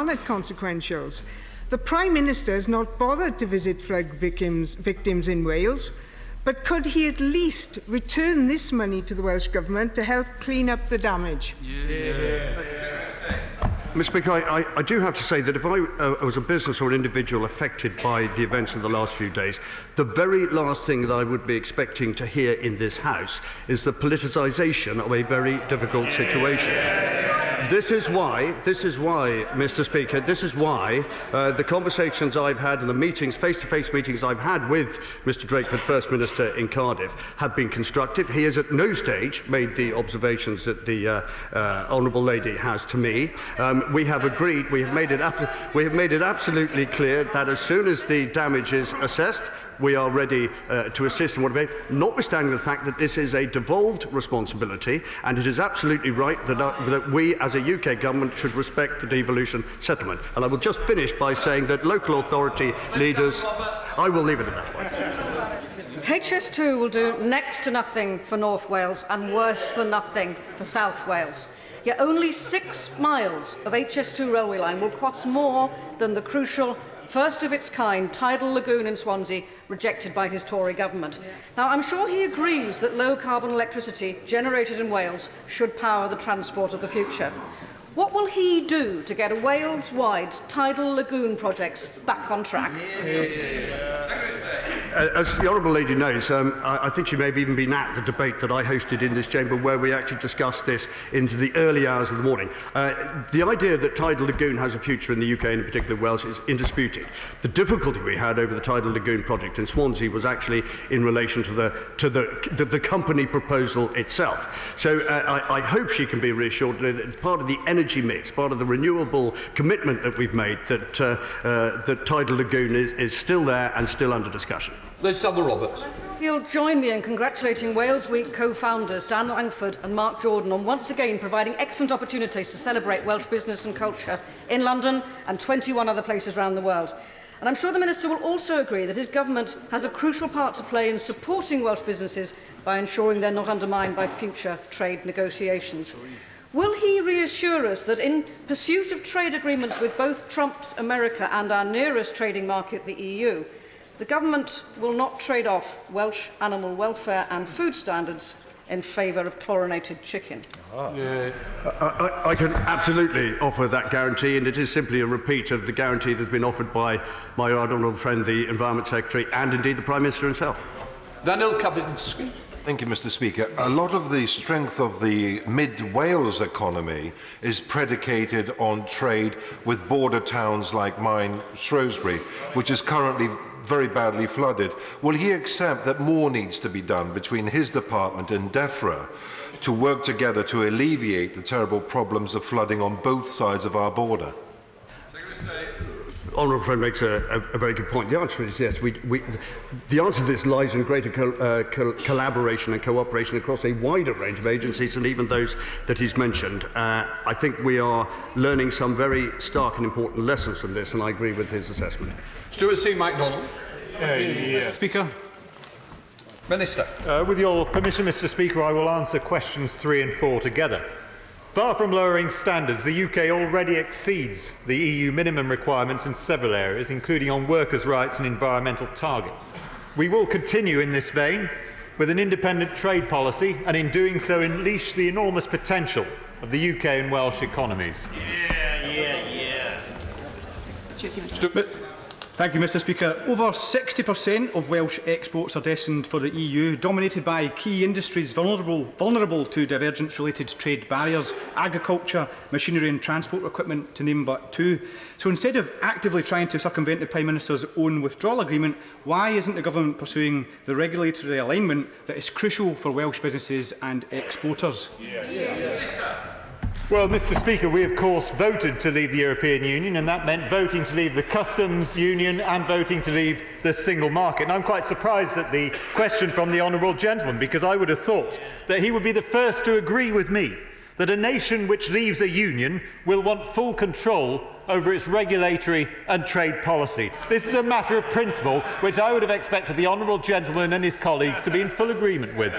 planet consequentials. The Prime Minister has not bothered to visit flood victims in Wales, but could he at least return this money to the Welsh Government to help clean up the damage? Mr. Speaker, I do have to say that if I was a business or an individual affected by the events of the last few days, the very last thing that I would be expecting to hear in this House is the politicisation of a very difficult situation. This is why, Mr. Speaker, the conversations I've had and the meetings, face-to-face meetings I've had with Mr. Drakeford, First Minister in Cardiff, have been constructive. He has at no stage made the observations that the Honourable Lady has to me. We have agreed, we have made it absolutely clear that as soon as the damage is assessed, we are ready to assist in whatever, notwithstanding the fact that this is a devolved responsibility, and it is absolutely right that we as a UK government should respect the devolution settlement. And I will just finish by saying that local authority leaders... I will leave it at that point. HS2 will do next to nothing for North Wales and worse than nothing for South Wales. Yet only 6 miles of HS2 railway line will cost more than the crucial first-of-its-kind tidal lagoon in Swansea, rejected by his Tory government. Now, I'm sure he agrees that low-carbon electricity generated in Wales should power the transport of the future. What will he do to get a Wales-wide tidal lagoon projects back on track? As the Honourable Lady knows, I think she may have even been at the debate that I hosted in this chamber where we actually discussed this into the early hours of the morning. The idea that Tidal Lagoon has a future in the UK and in particular Wales is indisputed. The difficulty we had over the Tidal Lagoon project in Swansea was actually in relation to the company proposal itself. So I hope she can be reassured that it's part of the energy mix, part of the renewable commitment that we've made that, that Tidal Lagoon is still there and still under discussion. Liz Roberts. You'll join me in congratulating Wales Week co-founders Dan Langford and Mark Jordan on once again providing excellent opportunities to celebrate Welsh business and culture in London and 21 other places around the world. And I'm sure the Minister will also agree that his government has a crucial part to play in supporting Welsh businesses by ensuring they're not undermined by future trade negotiations. Will he reassure us that in pursuit of trade agreements with both Trump's America and our nearest trading market, the EU, the government will not trade off Welsh animal welfare and food standards in favour of chlorinated chicken? I can absolutely offer that guarantee, and it is simply a repeat of the guarantee that's been offered by my honourable friend, the Environment Secretary, and indeed the Prime Minister himself. Daniel Kavinsky. Thank you, Mr. Speaker. A lot of the strength of the mid-Wales economy is predicated on trade with border towns like mine, Shrewsbury, which is currently very badly flooded. Will he accept that more needs to be done between his department and DEFRA to work together to alleviate the terrible problems of flooding on both sides of our border? Honourable friend makes a very good point. The answer is yes. The answer to this lies in greater collaboration and cooperation across a wider range of agencies and even those that he's mentioned. I think we are learning some very stark and important lessons from this, and I agree with his assessment. Stuart C. MacDonald. Mr. Speaker. Minister. With your permission, Mr. Speaker, I will answer questions 3 and 4 together. Far from lowering standards, the UK already exceeds the EU minimum requirements in several areas, including on workers' rights and environmental targets. We will continue in this vein with an independent trade policy, and in doing so unleash the enormous potential of the UK and Welsh economies. Thank you, Mr. Speaker. Over 60% of Welsh exports are destined for the EU, dominated by key industries vulnerable to divergence-related trade barriers, agriculture, machinery and transport equipment, to name but 2. So instead of actively trying to circumvent the Prime Minister's own withdrawal agreement, why isn't the government pursuing the regulatory alignment that is crucial for Welsh businesses and exporters? Well, Mr. Speaker, we of course voted to leave the European Union, and that meant voting to leave the customs union and voting to leave the single market. And I'm quite surprised at the question from the honourable gentleman, because I would have thought that he would be the first to agree with me that a nation which leaves a union will want full control over its regulatory and trade policy. This is a matter of principle which I would have expected the honourable gentleman and his colleagues to be in full agreement with.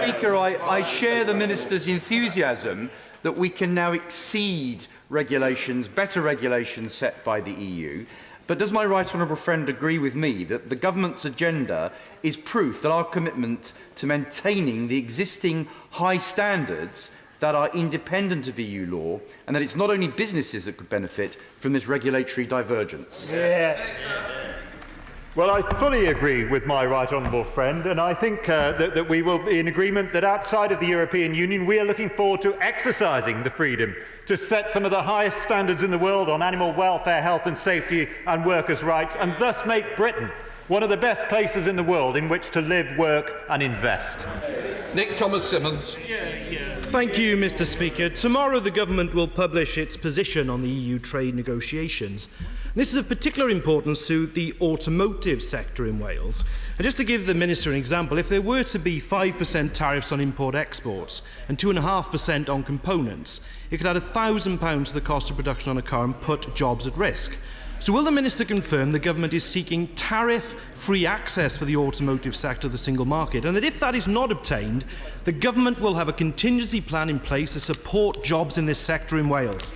Speaker, I share the Minister's enthusiasm that we can now exceed regulations, better regulations set by the EU. But does my right honourable friend agree with me that the government's agenda is proof that our commitment to maintaining the existing high standards that are independent of EU law, and that it's not only businesses that could benefit from this regulatory divergence? Well, I fully agree with my right honourable friend, and I think that we will be in agreement that outside of the European Union we are looking forward to exercising the freedom to set some of the highest standards in the world on animal welfare, health and safety and workers' rights, and thus make Britain one of the best places in the world in which to live, work and invest. Nick Thomas-Symonds. Thank you, Mr. Speaker. Tomorrow the government will publish its position on the EU trade negotiations. This is of particular importance to the automotive sector in Wales. And just to give the Minister an example, if there were to be 5% tariffs on import exports and 2.5% on components, it could add £1,000 to the cost of production on a car and put jobs at risk. So will the Minister confirm the government is seeking tariff-free access for the automotive sector of the single market, and that if that is not obtained, the government will have a contingency plan in place to support jobs in this sector in Wales?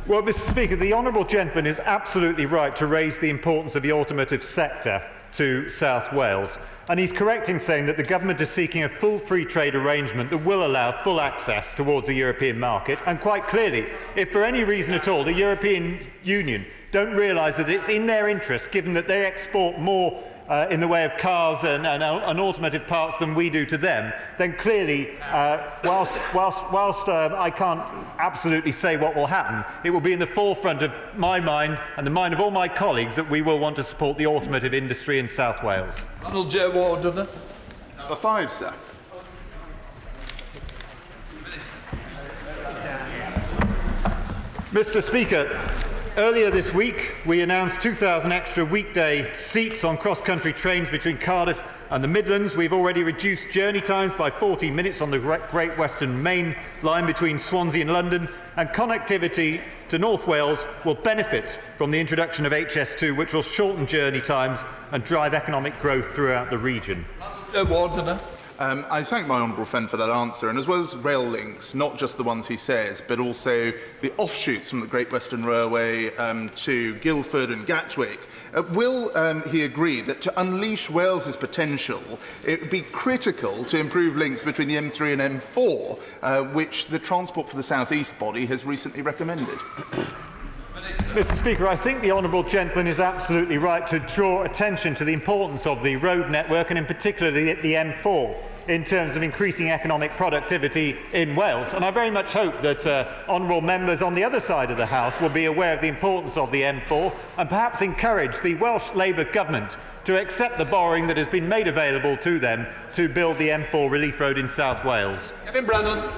Well, Mr. Speaker, the honourable gentleman is absolutely right to raise the importance of the automotive sector to South Wales. And he's correct in saying that the government is seeking a full free trade arrangement that will allow full access towards the European market. And quite clearly, if for any reason at all the European Union don't realise that it's in their interest, given that they export more in the way of cars and automotive parts than we do to them, then clearly, whilst I can't absolutely say what will happen, it will be in the forefront of my mind and the mind of all my colleagues that we will want to support the automotive industry in South Wales. Ronald J. Warden. Number 5, sir. Mr. Speaker, earlier this week, we announced 2,000 extra weekday seats on cross-country trains between Cardiff and the Midlands. We've already reduced journey times by 14 minutes on the Great Western Main Line between Swansea and London, and connectivity to North Wales will benefit from the introduction of HS2, which will shorten journey times and drive economic growth throughout the region. I thank my honourable friend for that answer, and as well as rail links, not just the ones he says, but also the offshoots from the Great Western Railway to Guildford and Gatwick, will he agree that to unleash Wales's potential, it would be critical to improve links between the M3 and M4, which the Transport for the South East body has recently recommended? Mr. Speaker, I think the honourable gentleman is absolutely right to draw attention to the importance of the road network, and in particular the M4, in terms of increasing economic productivity in Wales. And I very much hope that honourable members on the other side of the House will be aware of the importance of the M4 and perhaps encourage the Welsh Labour government to accept the borrowing that has been made available to them to build the M4 relief road in South Wales. Kevin Brannan.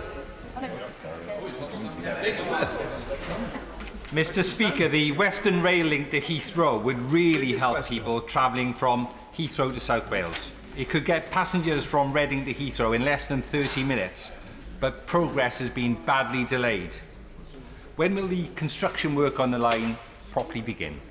Mr. Speaker, the Western Rail link to Heathrow would really help people travelling from Heathrow to South Wales. It could get passengers from Reading to Heathrow in less than 30 minutes, but progress has been badly delayed. When will the construction work on the line properly begin?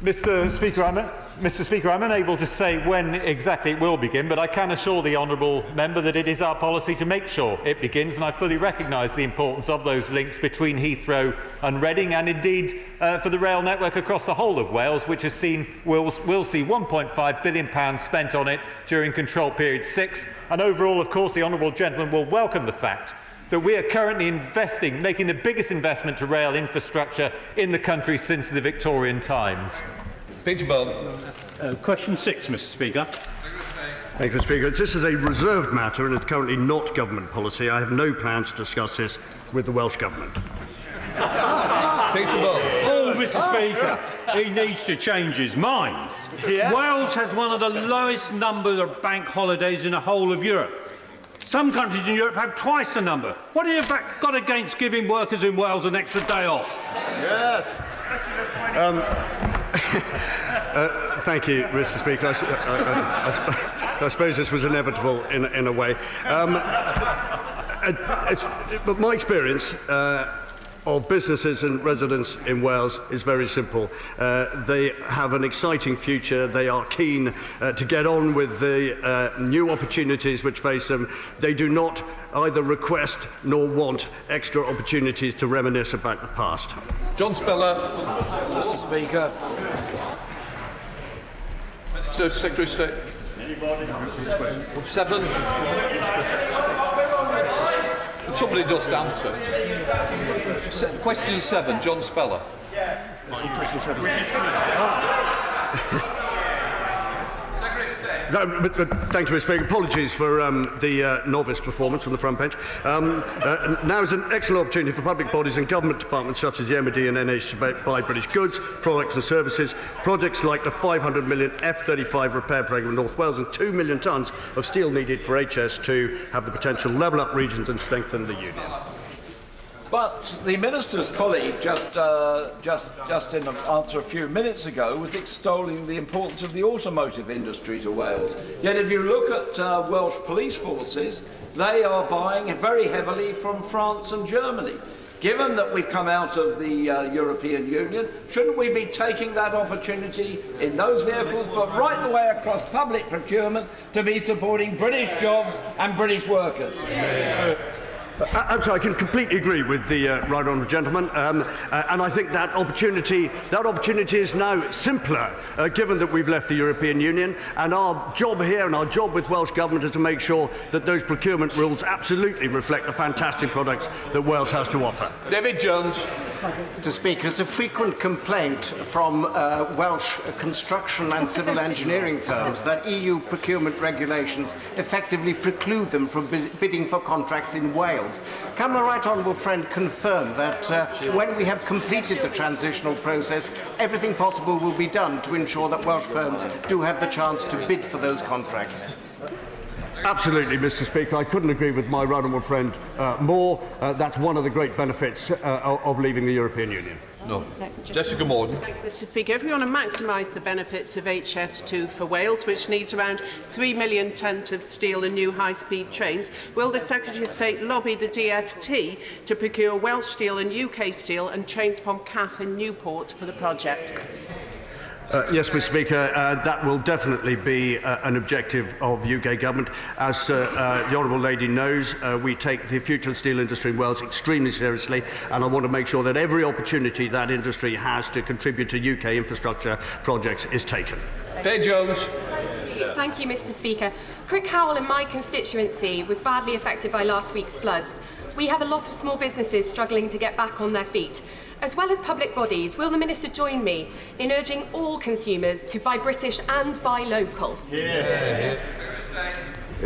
Mr. Speaker, I'm unable to say when exactly it will begin, but I can assure the honourable member that it is our policy to make sure it begins, and I fully recognise the importance of those links between Heathrow and Reading, and indeed for the rail network across the whole of Wales, which has seen will see £1.5 billion spent on it during Control Period 6, and overall, of course, the honourable gentleman will welcome the fact that we are currently making the biggest investment to rail infrastructure in the country since the Victorian times. Speaker Bell. Question 6, Mr. Speaker. Thank you, Mr. Speaker. This is a reserved matter and it's currently not government policy. I have no plans to discuss this with the Welsh Government. Peter Bell. Oh, Mr. Speaker, he needs to change his mind. Yeah? Wales has one of the lowest numbers of bank holidays in the whole of Europe. Some countries in Europe have twice the number. What have you got against giving workers in Wales an extra day off? Yes. Thank you, Mr. Speaker. I suppose this was inevitable in a way. But my experience of businesses and residents in Wales is very simple. They have an exciting future. They are keen to get on with the new opportunities which face them. They do not either request nor want extra opportunities to reminisce about the past. John Speller. Mr. Speaker. Minister, Secretary of State. 7. Somebody just answer. Question 7, John Speller. Question 7. Thank you, Mr. Speaker. Apologies for the novice performance from the front bench. Now is an excellent opportunity for public bodies and government departments such as the MOD and NH to buy British goods, products and services. Projects like the £500 million F-35 repair programme in North Wales and 2 million tonnes of steel needed for HS2 have the potential to level up regions and strengthen the union. But the Minister's colleague, just in an answer a few minutes ago, was extolling the importance of the automotive industry to Wales. Yet if you look at Welsh police forces, they are buying very heavily from France and Germany. Given that we've come out of the European Union, shouldn't we be taking that opportunity in those vehicles, but right the way across public procurement, to be supporting British jobs and British workers? I can completely agree with the right honourable gentleman, and I think that opportunity is now simpler, given that we've left the European Union. And our job here and our job with Welsh Government is to make sure that those procurement rules absolutely reflect the fantastic products that Wales has to offer. David Jones. Mr. Speaker, it's a frequent complaint from Welsh construction and civil engineering firms that EU procurement regulations effectively preclude them from bidding for contracts in Wales. Can my right honourable friend confirm that when we have completed the transitional process, everything possible will be done to ensure that Welsh firms do have the chance to bid for those contracts? Absolutely, Mr. Speaker. I couldn't agree with my right honourable friend more. That's one of the great benefits of leaving the European Union. No. Jessica Morden. Mr. Speaker, if we want to maximise the benefits of HS2 for Wales, which needs around 3 million tonnes of steel and new high-speed trains, will the Secretary of State lobby the DfT to procure Welsh steel and UK steel and trains from CAF in Newport for the project? Yes, Mr. Speaker, that will definitely be an objective of the UK Government. As the Honourable Lady knows, we take the future of the steel industry in Wales extremely seriously, and I want to make sure that every opportunity that industry has to contribute to UK infrastructure projects is taken. Fair Jones. Thank you, Mr. Speaker. Crickhowell in my constituency was badly affected by last week's floods. We have a lot of small businesses struggling to get back on their feet. As well as public bodies, will the Minister join me in urging all consumers to buy British and buy local? Yeah.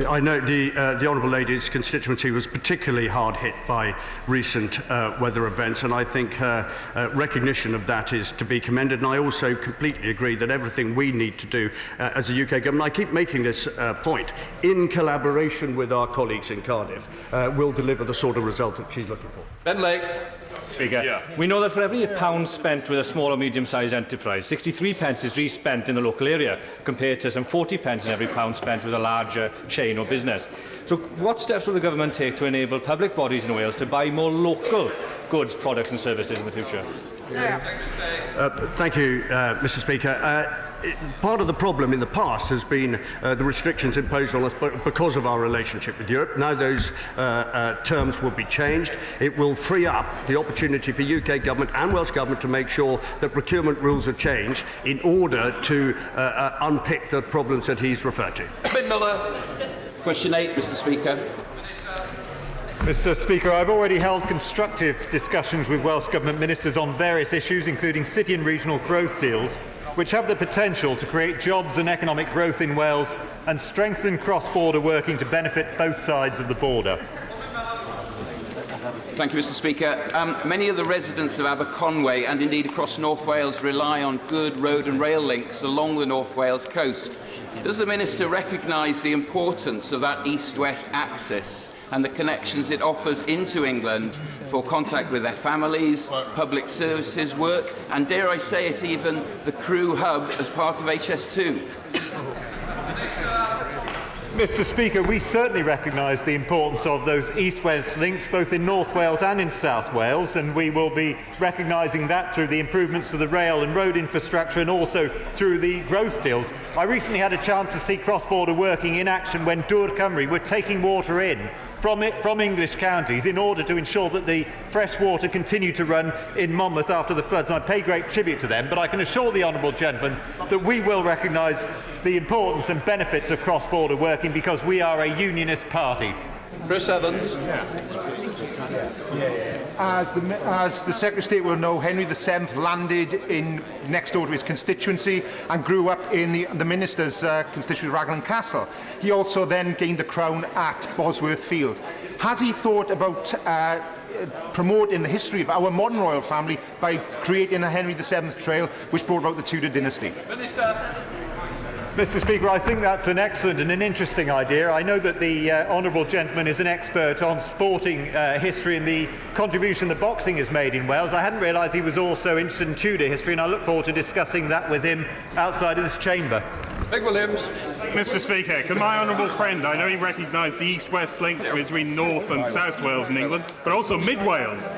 I know the Honourable Lady's constituency was particularly hard hit by recent weather events, and I think her recognition of that is to be commended. And I also completely agree that everything we need to do as a UK government, I keep making this point, in collaboration with our colleagues in Cardiff, will deliver the sort of result that she's looking for. Ben Lake. Speaker. Yeah. We know that for every £1 spent with a small or medium-sized enterprise, 63 pence is re-spent in the local area, compared to some 40 pence in every £1 spent with a larger chain or business. So what steps will the government take to enable public bodies in Wales to buy more local goods, products and services in the future? Thank you, Mr. Speaker. Part of the problem in the past has been the restrictions imposed on us because of our relationship with Europe. Now those terms will be changed. It will free up the opportunity for UK Government and Welsh Government to make sure that procurement rules are changed in order to unpick the problems that he's referred to. Miller. Question 8, Mr. Speaker. Mr. Speaker, I've already held constructive discussions with Welsh Government ministers on various issues, including city and regional growth deals, which have the potential to create jobs and economic growth in Wales and strengthen cross-border working to benefit both sides of the border. Thank you, Mr. Speaker. Many of the residents of Aberconway and indeed across North Wales rely on good road and rail links along the North Wales coast. Does the Minister recognise the importance of that east-west axis and the connections it offers into England for contact with their families, public services work, and dare I say it, even the crew hub as part of HS2? Mr. Speaker, we certainly recognise the importance of those east-west links, both in North Wales and in South Wales, and we will be recognising that through the improvements to the rail and road infrastructure and also through the growth deals. I recently had a chance to see cross-border working in action when Dŵr Cymru were taking water in from English counties in order to ensure that the fresh water continued to run in Monmouth after the floods. And I pay great tribute to them, but I can assure the honourable gentleman that we will recognise the importance and benefits of cross-border working because we are a unionist party. Chris Evans. As the Secretary of State will know, Henry VII landed in next door to his constituency and grew up in the Minister's constituency, Raglan Castle. He also then gained the crown at Bosworth Field. Has he thought about promoting the history of our modern royal family by creating a Henry VII trail which brought about the Tudor dynasty? Mr. Speaker, I think that's an excellent and an interesting idea. I know that the honourable gentleman is an expert on sporting history and the contribution that boxing has made in Wales. I hadn't realised he was also interested in Tudor history, and I look forward to discussing that with him outside of this chamber. Mick Williams. Mr. Speaker, can my honourable friend, I know he recognised the east-west links between North and South Wales in England, but also Mid-Wales,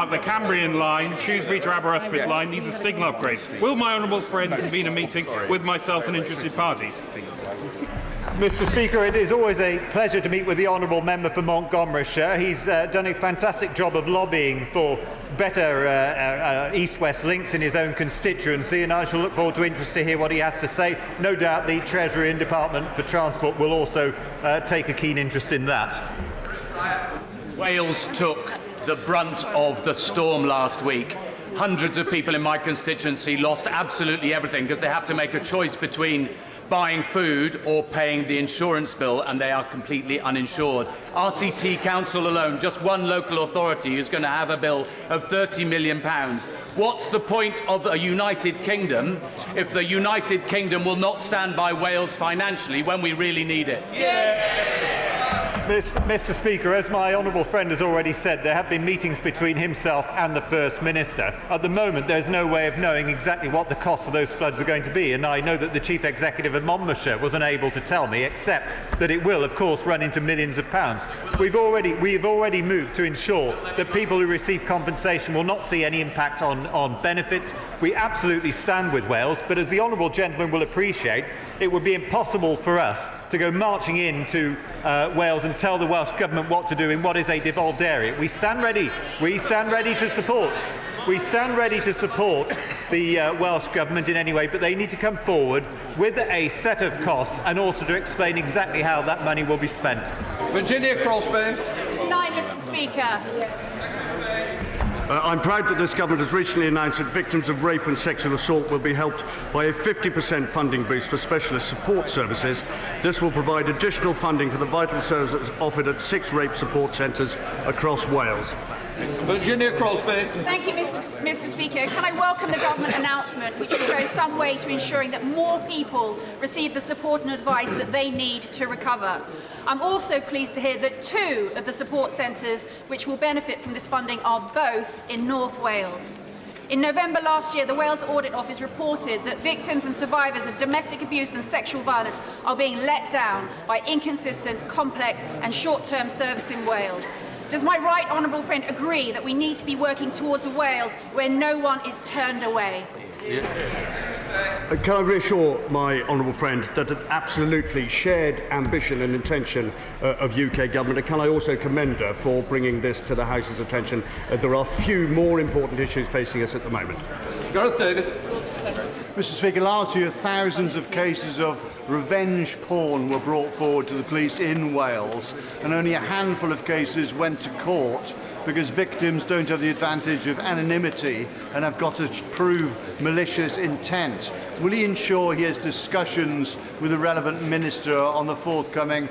the Cambrian line, Shrewsbury to Aberystwyth line needs a signal upgrade. Will my honourable friend convene a meeting with myself and interested parties? Mr. Speaker, it is always a pleasure to meet with the honourable member for Montgomeryshire. He's done a fantastic job of lobbying for better east-west links in his own constituency, and I shall look forward to hear what he has to say. No doubt the Treasury and Department for Transport will also take a keen interest in that. Wales took the brunt of the storm last week. Hundreds of people in my constituency lost absolutely everything because they have to make a choice between buying food or paying the insurance bill, and they are completely uninsured. RCT Council alone, just one local authority, is going to have a bill of £30 million. What's the point of a United Kingdom if the United Kingdom will not stand by Wales financially when we really need it? Mr. Speaker, as my honourable friend has already said, there have been meetings between himself and the First Minister. At the moment, there's no way of knowing exactly what the costs of those floods are going to be, and I know that the Chief Executive of Monmouthshire wasn't able to tell me, except that it will, of course, run into millions of pounds. We've already moved to ensure that people who receive compensation will not see any impact on benefits. We absolutely stand with Wales, but as the honourable gentleman will appreciate, it would be impossible for us to go marching into Wales and tell the Welsh Government what to do in what is a devolved area. We stand ready. We stand ready to support. We stand ready to support the Welsh Government in any way, but they need to come forward with a set of costs and also to explain exactly how that money will be spent. Virginia Crosby. Good night, Mr. Speaker. I'm proud that this government has recently announced that victims of rape and sexual assault will be helped by a 50% funding boost for specialist support services. This will provide additional funding for the vital services offered at 6 rape support centres across Wales. Virginia Crosby. Thank you, Mr. Speaker. Can I welcome the government announcement, which will go some way to ensuring that more people receive the support and advice that they need to recover. I'm also pleased to hear that 2 of the support centres which will benefit from this funding are both in North Wales. In November last year, the Wales Audit Office reported that victims and survivors of domestic abuse and sexual violence are being let down by inconsistent, complex and short-term service in Wales. Does my right honourable friend agree that we need to be working towards a Wales where no one is turned away? Can I reassure my honourable friend that an absolutely shared ambition and intention of UK government, and can I also commend her for bringing this to the House's attention? There are few more important issues facing us at the moment. Gareth David. Mr. Speaker, last year thousands of cases of revenge porn were brought forward to the police in Wales, and only a handful of cases went to court because victims don't have the advantage of anonymity and have got to prove malicious intent. Will he ensure he has discussions with the relevant minister on the forthcoming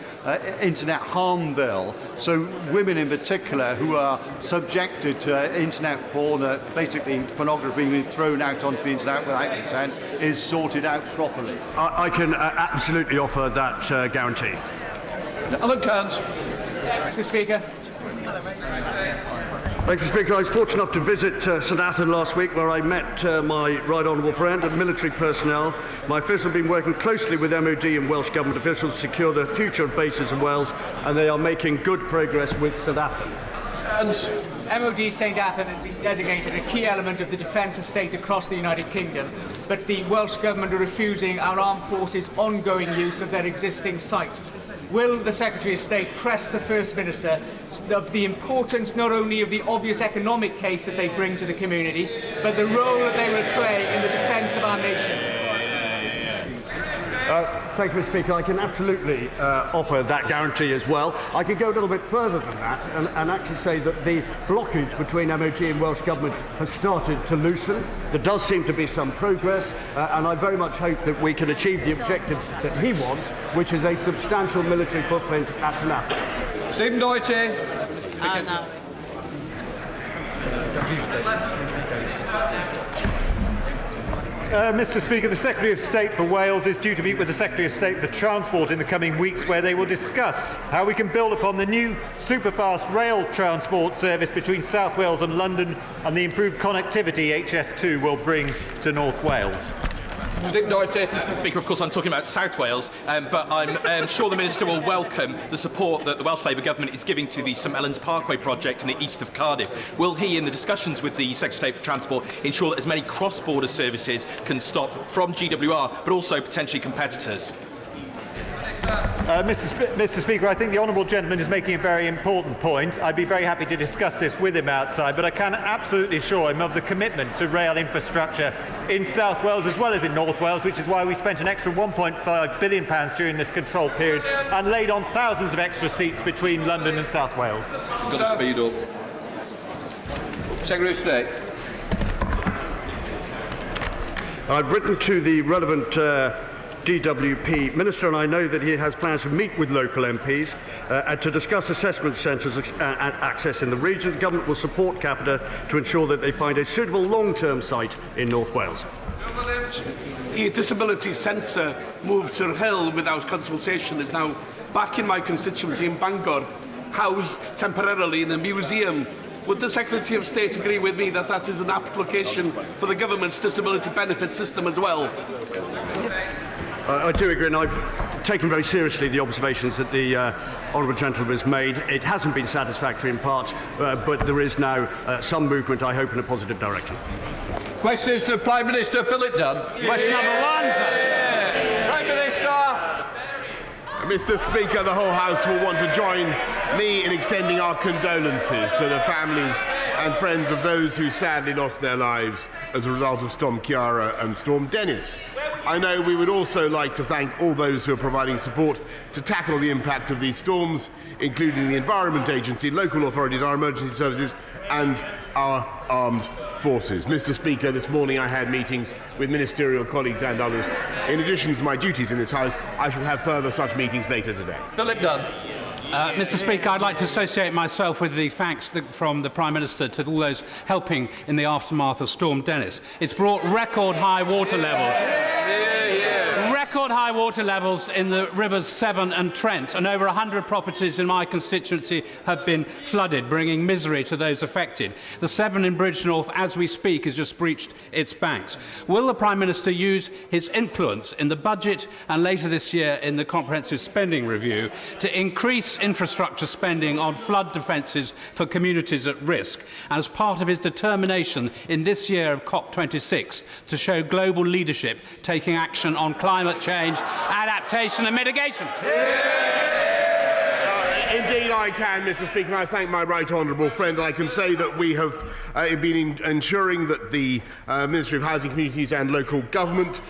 internet harm bill, so women in particular who are subjected to internet porn, basically pornography being thrown out onto the internet without consent, is sorted out properly? I can absolutely offer that guarantee. Alan Cairns. Mr. Speaker. Thank you, Speaker. I was fortunate enough to visit St Athan last week, where I met my right honourable friend and military personnel. My officials have been working closely with MOD and Welsh Government officials to secure the future of bases in Wales, and they are making good progress with St Athan. MOD St Athan has been designated a key element of the defence estate across the United Kingdom, but the Welsh Government are refusing our armed forces' ongoing use of their existing site. Will the Secretary of State press the First Minister of the importance not only of the obvious economic case that they bring to the community, but the role that they will play in the defence of our nation? Thank you, Mr. Speaker. I can absolutely offer that guarantee as well. I could go a little bit further than that and actually say that the blockage between MOD and Welsh Government has started to loosen. There does seem to be some progress, and I very much hope that we can achieve the objectives that he wants, which is a substantial military footprint at St Athan. Stephen Doherty. Mr. Speaker, the Secretary of State for Wales is due to meet with the Secretary of State for Transport in the coming weeks, where they will discuss how we can build upon the new superfast rail transport service between South Wales and London and the improved connectivity HS2 will bring to North Wales. Speaker, of course, I'm talking about South Wales, but I'm sure the Minister will welcome the support that the Welsh Labour Government is giving to the St Mellons Parkway project in the east of Cardiff. Will he, in the discussions with the Secretary of State for Transport, ensure that as many cross-border services can stop from GWR, but also potentially competitors? Mr. Speaker, I think the honourable gentleman is making a very important point. I'd be very happy to discuss this with him outside, but I can absolutely assure him of the commitment to rail infrastructure in South Wales as well as in North Wales, which is why we spent an extra £1.5 billion during this control period and laid on thousands of extra seats between London and South Wales. You've got to speed up. Secretary of State. I've written to the relevant DWP Minister, and I know that he has plans to meet with local MPs and to discuss assessment centres and access in the region. The Government will support Capita to ensure that they find a suitable long-term site in North Wales. A disability centre moved to Hill without consultation is now back in my constituency in Bangor, housed temporarily in a museum. Would the Secretary of State agree with me that that is an application for the Government's disability benefit system as well? I do agree, and I've taken very seriously the observations that the honourable gentleman has made. It hasn't been satisfactory in parts, but there is now some movement, I hope, in a positive direction. Questions to Prime Minister Philip Dunn. Question number one. Prime Minister. Mr. Speaker, the whole House will want to join me in extending our condolences to the families and friends of those who sadly lost their lives as a result of Storm Ciara and Storm Dennis. I know we would also like to thank all those who are providing support to tackle the impact of these storms, including the Environment Agency, local authorities, our emergency services and our armed forces. Mr. Speaker, this morning I had meetings with ministerial colleagues and others. In addition to my duties in this House, I shall have further such meetings later today. Philip Dunn. Mr. Speaker, I'd like to associate myself with the thanks from the Prime Minister to all those helping in the aftermath of Storm Dennis. It's brought record high water levels. Record high water levels in the rivers Severn and Trent, and over 100 properties in my constituency have been flooded, bringing misery to those affected. The Severn in Bridgnorth, as we speak, has just breached its banks. Will the Prime Minister use his influence in the budget and later this year in the comprehensive spending review to increase infrastructure spending on flood defences for communities at risk, and as part of his determination in this year of COP26 to show global leadership taking action on climate change, adaptation and mitigation? Indeed I can, Mr. Speaker. I thank my right honourable friend. I can say that we have been ensuring that the Ministry of Housing, Communities and Local Government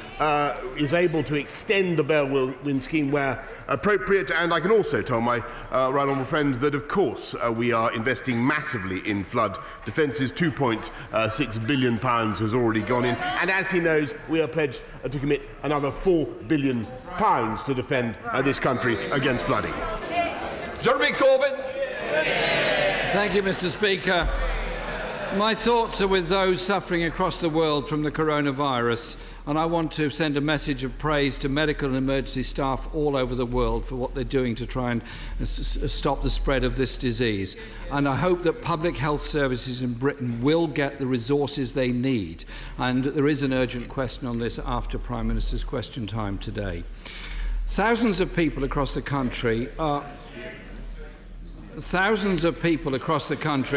is able to extend the Bellwind scheme where appropriate, and I can also tell my right honourable friend that, of course, we are investing massively in flood defences. £2.6 billion has already gone in, and as he knows, we are pledged to commit another £4 billion to defend this country against flooding. Jeremy Corbyn. Thank you, Mr. Speaker. My thoughts are with those suffering across the world from the coronavirus, and I want to send a message of praise to medical and emergency staff all over the world for what they're doing to try and stop the spread of this disease. And I hope that public health services in Britain will get the resources they need. And there is an urgent question on this after Prime Minister's question time today. Thousands of people across the country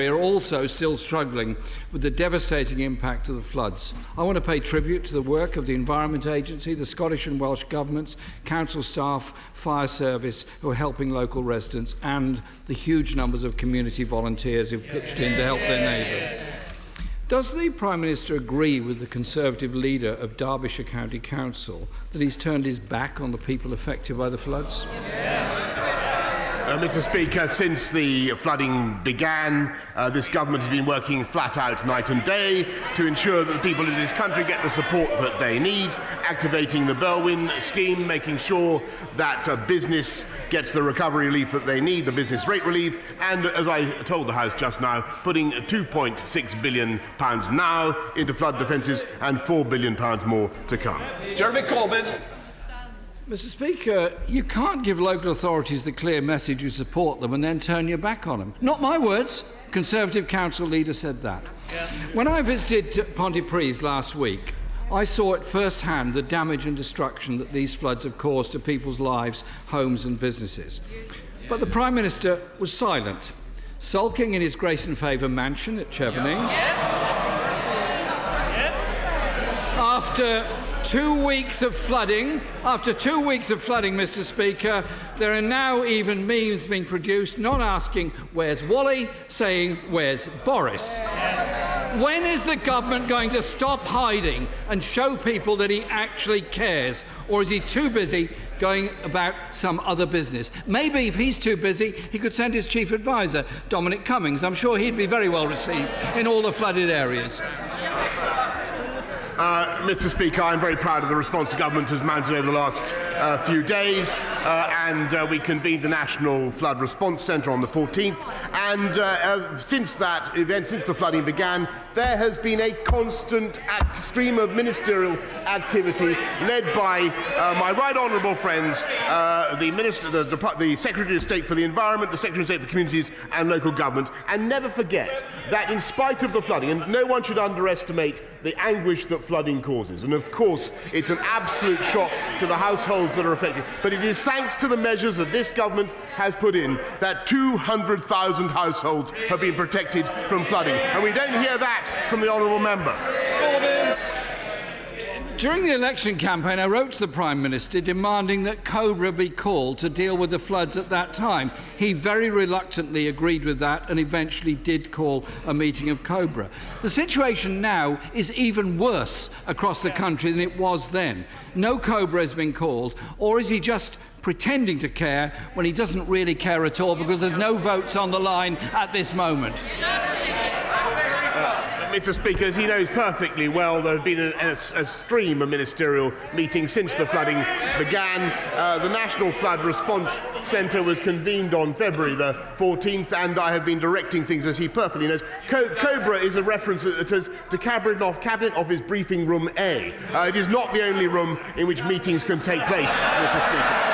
are also still struggling with the devastating impact of the floods. I want to pay tribute to the work of the Environment Agency, the Scottish and Welsh governments, council staff, fire service who are helping local residents, and the huge numbers of community volunteers who pitched in to help their neighbours. Does the Prime Minister agree with the Conservative leader of Derbyshire County Council that he's turned his back on the people affected by the floods? Mr. Speaker, since the flooding began, this government has been working flat out night and day to ensure that the people in this country get the support that they need, activating the Berwyn scheme, making sure that business gets the recovery relief that they need, the business rate relief, and, as I told the House just now, putting £2.6 billion now into flood defences and £4 billion more to come. Jeremy Corbyn. Mr. Speaker, you can't give local authorities the clear message you support them and then turn your back on them. Not my words. Conservative council leader said that. Yeah. When I visited Pontypridd last week, I saw at first hand the damage and destruction that these floods have caused to people's lives, homes and businesses. But the Prime Minister was silent, sulking in his Grace and Favour mansion at Chevening. After 2 weeks of flooding, Mr. Speaker, there are now even memes being produced not asking where's Wally, saying where's Boris. When is the government going to stop hiding and show people that he actually cares, or is he too busy going about some other business? Maybe if he's too busy, he could send his chief advisor, Dominic Cummings. I'm sure he'd be very well received in all the flooded areas. Mr. Speaker, I'm very proud of the response the government has mounted over the last few days, and we convened the National Flood Response Centre on the 14th, and since that event, since the flooding began, there has been a constant stream of ministerial activity led by my right honourable friends, the Secretary of State for the Environment, the Secretary of State for Communities and Local Government, and never forget that in spite of the flooding, and no one should underestimate the anguish that flooding causes, and of course it's an absolute shock to the households that are affected, but it is thanks to the measures that this government has put in that 200,000 households have been protected from flooding, and we don't hear that from the honourable member. During the election campaign, I wrote to the Prime Minister demanding that Cobra be called to deal with the floods at that time. He very reluctantly agreed with that and eventually did call a meeting of Cobra. The situation now is even worse across the country than it was then. No Cobra has been called, or is he just pretending to care when he doesn't really care at all because there's no votes on the line at this moment? Mr. Speaker, as he knows perfectly well, there has been a stream of ministerial meetings since the flooding began. The National Flood Response Centre was convened on February the 14th, and I have been directing things, as he perfectly knows. Cobra is a reference to Cabinet Office Briefing Room A. It is not the only room in which meetings can take place, Mr. Speaker.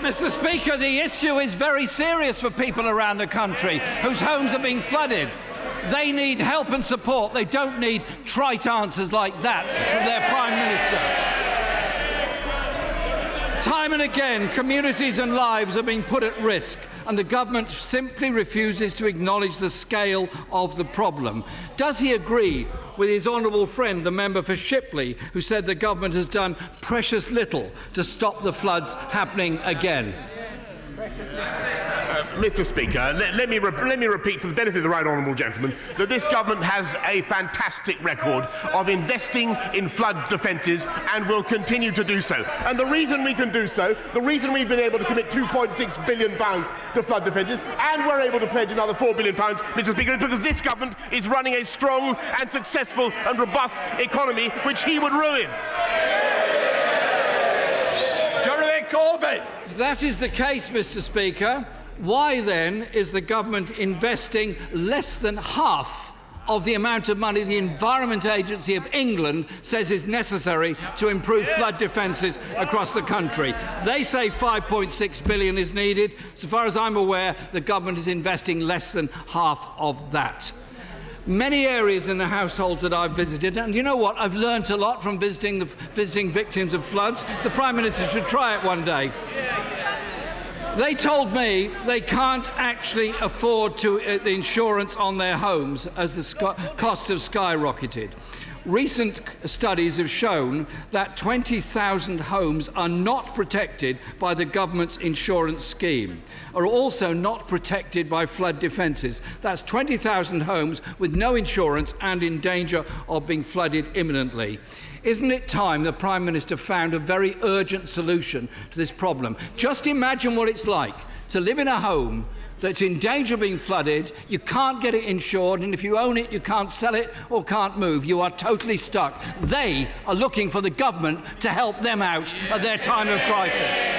Mr. Speaker, the issue is very serious for people around the country whose homes are being flooded. They need help and support. They don't need trite answers like that from their Prime Minister. Time and again, communities and lives are being put at risk, and the government simply refuses to acknowledge the scale of the problem. Does he agree with his honourable friend, the member for Shipley, who said the government has done precious little to stop the floods happening again? Mr. Speaker, let me repeat for the benefit of the right honourable gentleman that this government has a fantastic record of investing in flood defences and will continue to do so. And the reason we can do so, the reason we've been able to commit £2.6 billion to flood defences and we're able to pledge another £4 billion, Mr. Speaker, is because this government is running a strong and successful and robust economy which he would ruin. If that is the case, Mr. Speaker, Why then is the government investing less than half of the amount of money the Environment Agency of England says is necessary to improve flood defences across the country? They say £5.6 billion is needed. So far as I'm aware, the government is investing less than half of that. Many areas in the households that I've visited, and you know what? I've learnt a lot from visiting victims of floods. The Prime Minister should try it one day. They told me they can't actually afford the insurance on their homes as the costs have skyrocketed. Recent studies have shown that 20,000 homes are not protected by the government's insurance scheme, are also not protected by flood defences. That's 20,000 homes with no insurance and in danger of being flooded imminently. Isn't it time the Prime Minister found a very urgent solution to this problem? Just imagine what it's like to live in a home that's in danger of being flooded, you can't get it insured, and if you own it, you can't sell it or can't move. You are totally stuck. They are looking for the government to help them out at their time of crisis.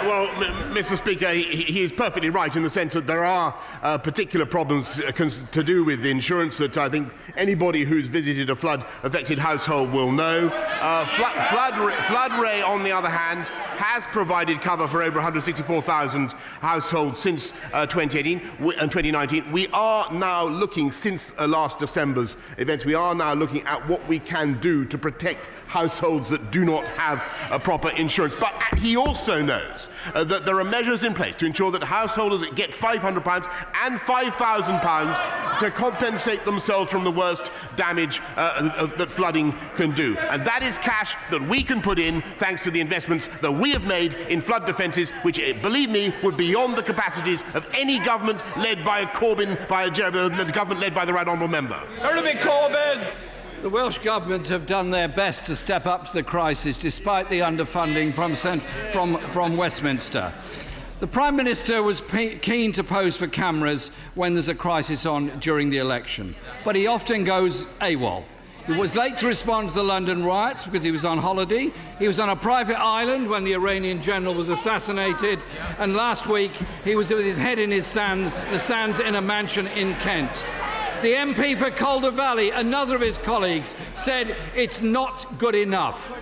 Well, Mr. Speaker, he is perfectly right in the sense that there are particular problems to do with insurance that I think anybody who's visited a flood-affected household will know. Flood Ray, on the other hand, has provided cover for over 164,000 households since 2018 and 2019. We are now looking, since last December's events, we are now looking at what we can do to protect households that do not have a proper insurance. But he also knows that there are measures in place to ensure that householders get £500 and £5,000 to compensate themselves from the worst damage that flooding can do. And that is cash that we can put in thanks to the investments that we have made in flood defences, which, believe me, would be beyond the capacities of any government led by a Corbyn, by a government led by the right honourable member. Corbyn! The Welsh Government have done their best to step up to the crisis despite the underfunding from Westminster. The Prime Minister was keen to pose for cameras when there's a crisis on during the election, but he often goes AWOL. He was late to respond to the London riots because he was on holiday. He was on a private island when the Iranian general was assassinated. And last week, he was with his head in the sands in a mansion in Kent. The MP for Calder Valley, another of his colleagues, said it's not good enough.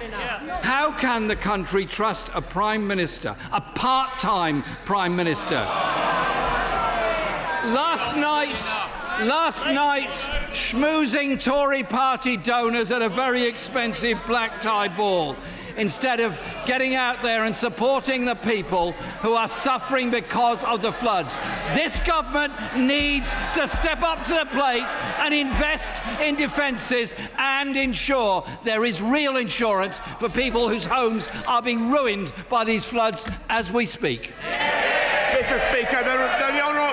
How can the country trust a Prime Minister, a part-time Prime Minister? Last night, schmoozing Tory party donors at a very expensive black tie ball, instead of getting out there and supporting the people who are suffering because of the floods. This government needs to step up to the plate and invest in defences and ensure there is real insurance for people whose homes are being ruined by these floods as we speak. Mr. Speaker, the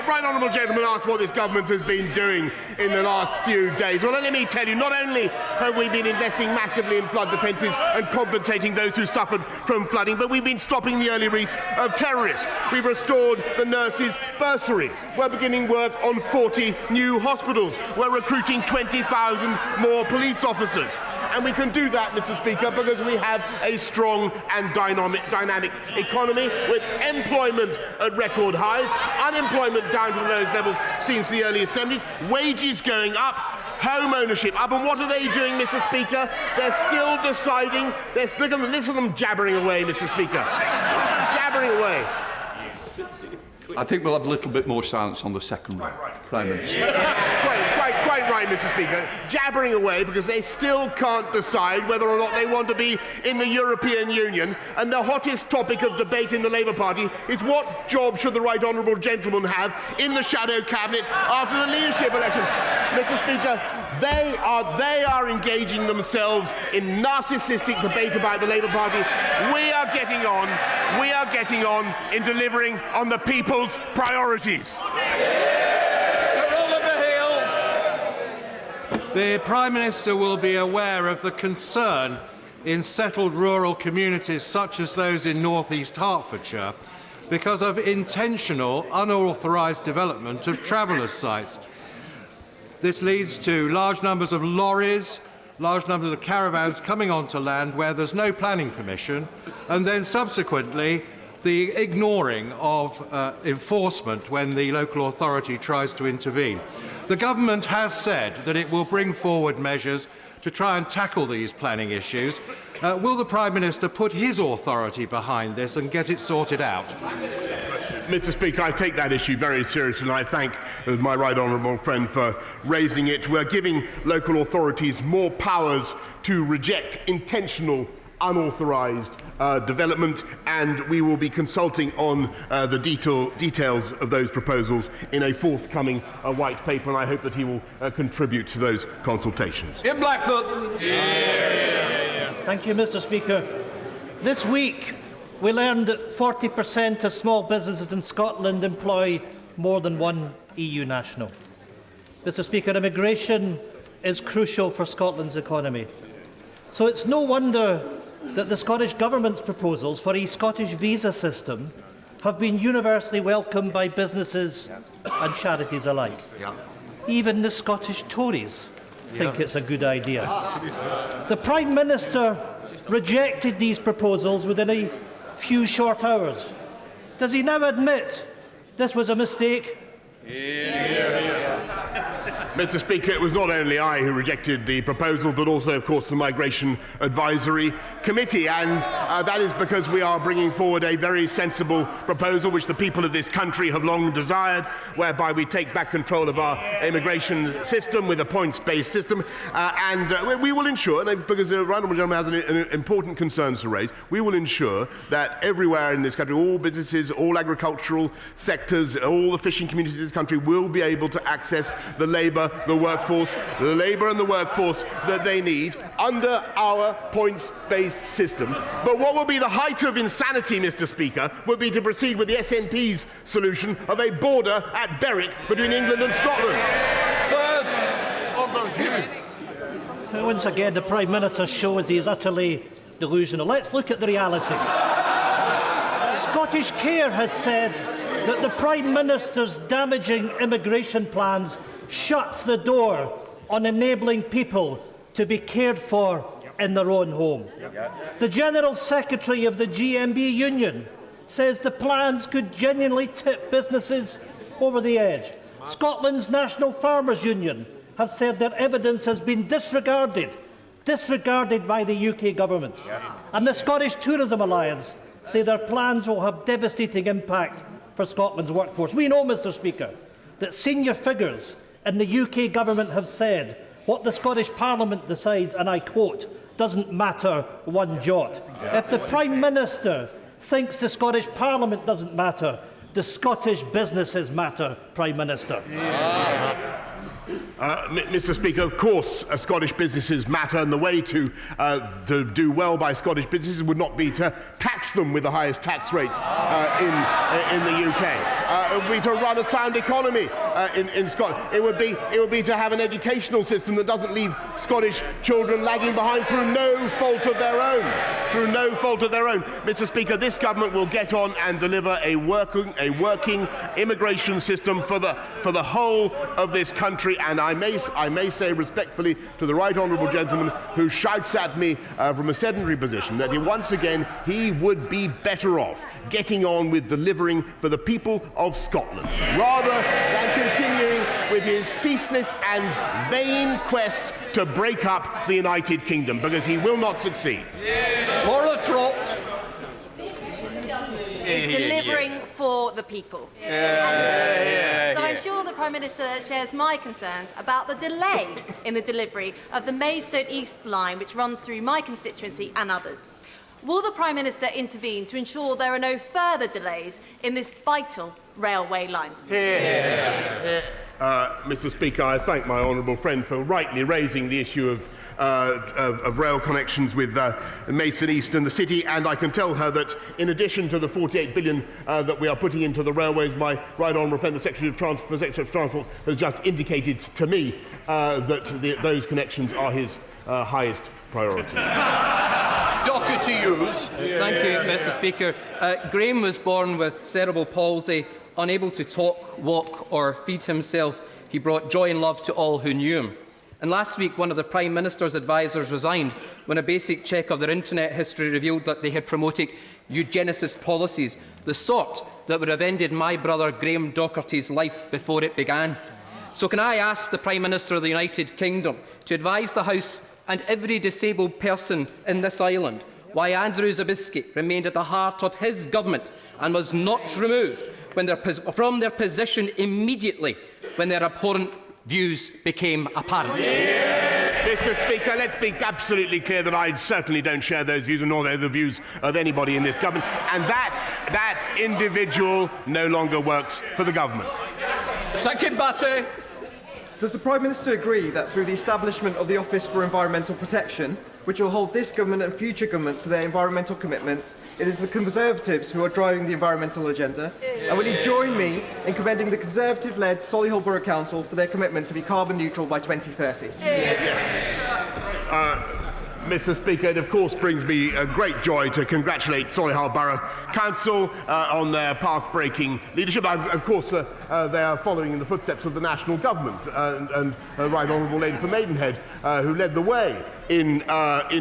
right honourable gentleman asked what this government has been doing in the last few days. Well, let me tell you, not only have we been investing massively in flood defences and compensating those who suffered from flooding, but we've been stopping the early release of terrorists. We've restored the nurses' bursary. We're beginning work on 40 new hospitals. We're recruiting 20,000 more police officers. And we can do that, Mr. Speaker, because we have a strong and dynamic economy with employment at record highs, unemployment down to the lowest levels since the early 70s, wages going up, home ownership up. And what are they doing, Mr. Speaker? They're still deciding. Listen to them jabbering away, Mr. Speaker. Jabbering away. I think we'll have a little bit more silence on the second round, Prime Minister. Quite right, Mr. Speaker. Jabbering away because they still can't decide whether or not they want to be in the European Union. And the hottest topic of debate in the Labour Party is what job should the right honourable gentleman have in the shadow cabinet after the leadership election. Mr. Speaker, they are engaging themselves in narcissistic debate about the Labour Party. We are getting on in delivering on the people's priorities. The Prime Minister will be aware of the concern in settled rural communities such as those in North East Hertfordshire because of intentional, unauthorised development of travellers' sites. This leads to large numbers of lorries, large numbers of caravans coming onto land where there's no planning permission, and then subsequently the ignoring of enforcement when the local authority tries to intervene. The government has said that it will bring forward measures to try and tackle these planning issues. Will the Prime Minister put his authority behind this and get it sorted out? Mr. Speaker, I take that issue very seriously, and I thank my right honourable friend for raising it. We're giving local authorities more powers to reject intentional, unauthorised development, and we will be consulting on the details of those proposals in a forthcoming white paper, and I hope that he will contribute to those consultations. In Blackfoot. Thank you, Mr. Speaker. This week, we learned that 40% of small businesses in Scotland employ more than one EU national. Mr. Speaker, immigration is crucial for Scotland's economy. So it's no wonder that the Scottish Government's proposals for a Scottish visa system have been universally welcomed by businesses and charities alike. Even the Scottish Tories think it's a good idea. The Prime Minister rejected these proposals within a few short hours. Does he now admit this was a mistake? Mr. Speaker, it was not only I who rejected the proposal, but also, of course, the Migration Advisory Committee, and that is because we are bringing forward a very sensible proposal which the people of this country have long desired, whereby we take back control of our immigration system with a points-based system, and we will ensure, because the right honourable gentleman has an important concerns to raise, we will ensure that everywhere in this country, all businesses, all agricultural sectors, all the fishing communities in this country will be able to access the labour and the workforce that they need under our points-based system. But what will be the height of insanity, Mr. Speaker, would be to proceed with the SNP's solution of a border at Berwick between England and Scotland. Once again, the Prime Minister shows he is utterly delusional. Let's look at the reality. Scottish Care has said that the Prime Minister's damaging immigration plans shut the door on enabling people to be cared for in their own home. The General Secretary of the GMB Union says the plans could genuinely tip businesses over the edge. Scotland's National Farmers Union have said that evidence has been disregarded by the UK Government. And the Scottish Tourism Alliance say their plans will have devastating impact for Scotland's workforce. We know, Mr. Speaker, that senior figures in the UK Government have said what the Scottish Parliament decides, and I quote, doesn't matter one jot. If the Prime Minister thinks the Scottish Parliament doesn't matter, the Scottish businesses matter, Prime Minister. Mr. Speaker, of course, Scottish businesses matter, and the way to do well by Scottish businesses would not be to tax them with the highest tax rates in the UK. It would be to run a sound economy in Scotland. It would be to have an educational system that doesn't leave Scottish children lagging behind through no fault of their own. Mr. Speaker, this government will get on and deliver a working immigration system for the whole of this country. And I may say respectfully to the right honourable gentleman who shouts at me from a sedentary position that once again he would be better off getting on with delivering for the people of Scotland rather than continuing with his ceaseless and vain quest to break up the United Kingdom, because he will not succeed. Laura Trott. Is delivering for the people. So I'm sure the Prime Minister shares my concerns about the delay in the delivery of the Maidstone East line, which runs through my constituency and others. Will the Prime Minister intervene to ensure there are no further delays in this vital railway line? Mr. Speaker, I thank my honourable friend for rightly raising the issue of rail connections with Maidstone East and the City, and I can tell her that in addition to the 48 billion that we are putting into the railways, my right honourable friend, the Secretary of Transport, has just indicated to me that those connections are his highest priority. Thank you, Mr. Speaker. Graham was born with cerebral palsy, unable to talk, walk or feed himself. He brought joy and love to all who knew him. And last week, one of the Prime Minister's advisers resigned when a basic check of their internet history revealed that they had promoted eugenicist policies, the sort that would have ended my brother Graham Docherty's life before it began. So can I ask the Prime Minister of the United Kingdom to advise the House and every disabled person in this island why Andrew Zabiskie remained at the heart of his government and was not removed from their position immediately when their abhorrent views became apparent? Mr. Speaker, let's be absolutely clear that I certainly don't share those views, nor the views of anybody in this government, and that individual no longer works for the government. Second Batty. Does the Prime Minister agree that through the establishment of the Office for Environmental Protection, which will hold this government and future governments to their environmental commitments, it is the Conservatives who are driving the environmental agenda? And will he join me in commending the Conservative-led Solihull Borough Council for their commitment to be carbon neutral by 2030? Mr. Speaker, it of course brings me a great joy to congratulate Solihull Borough Council on their path-breaking leadership. Of course, they are following in the footsteps of the national government and Right Honourable Lady for Maidenhead, who led the way in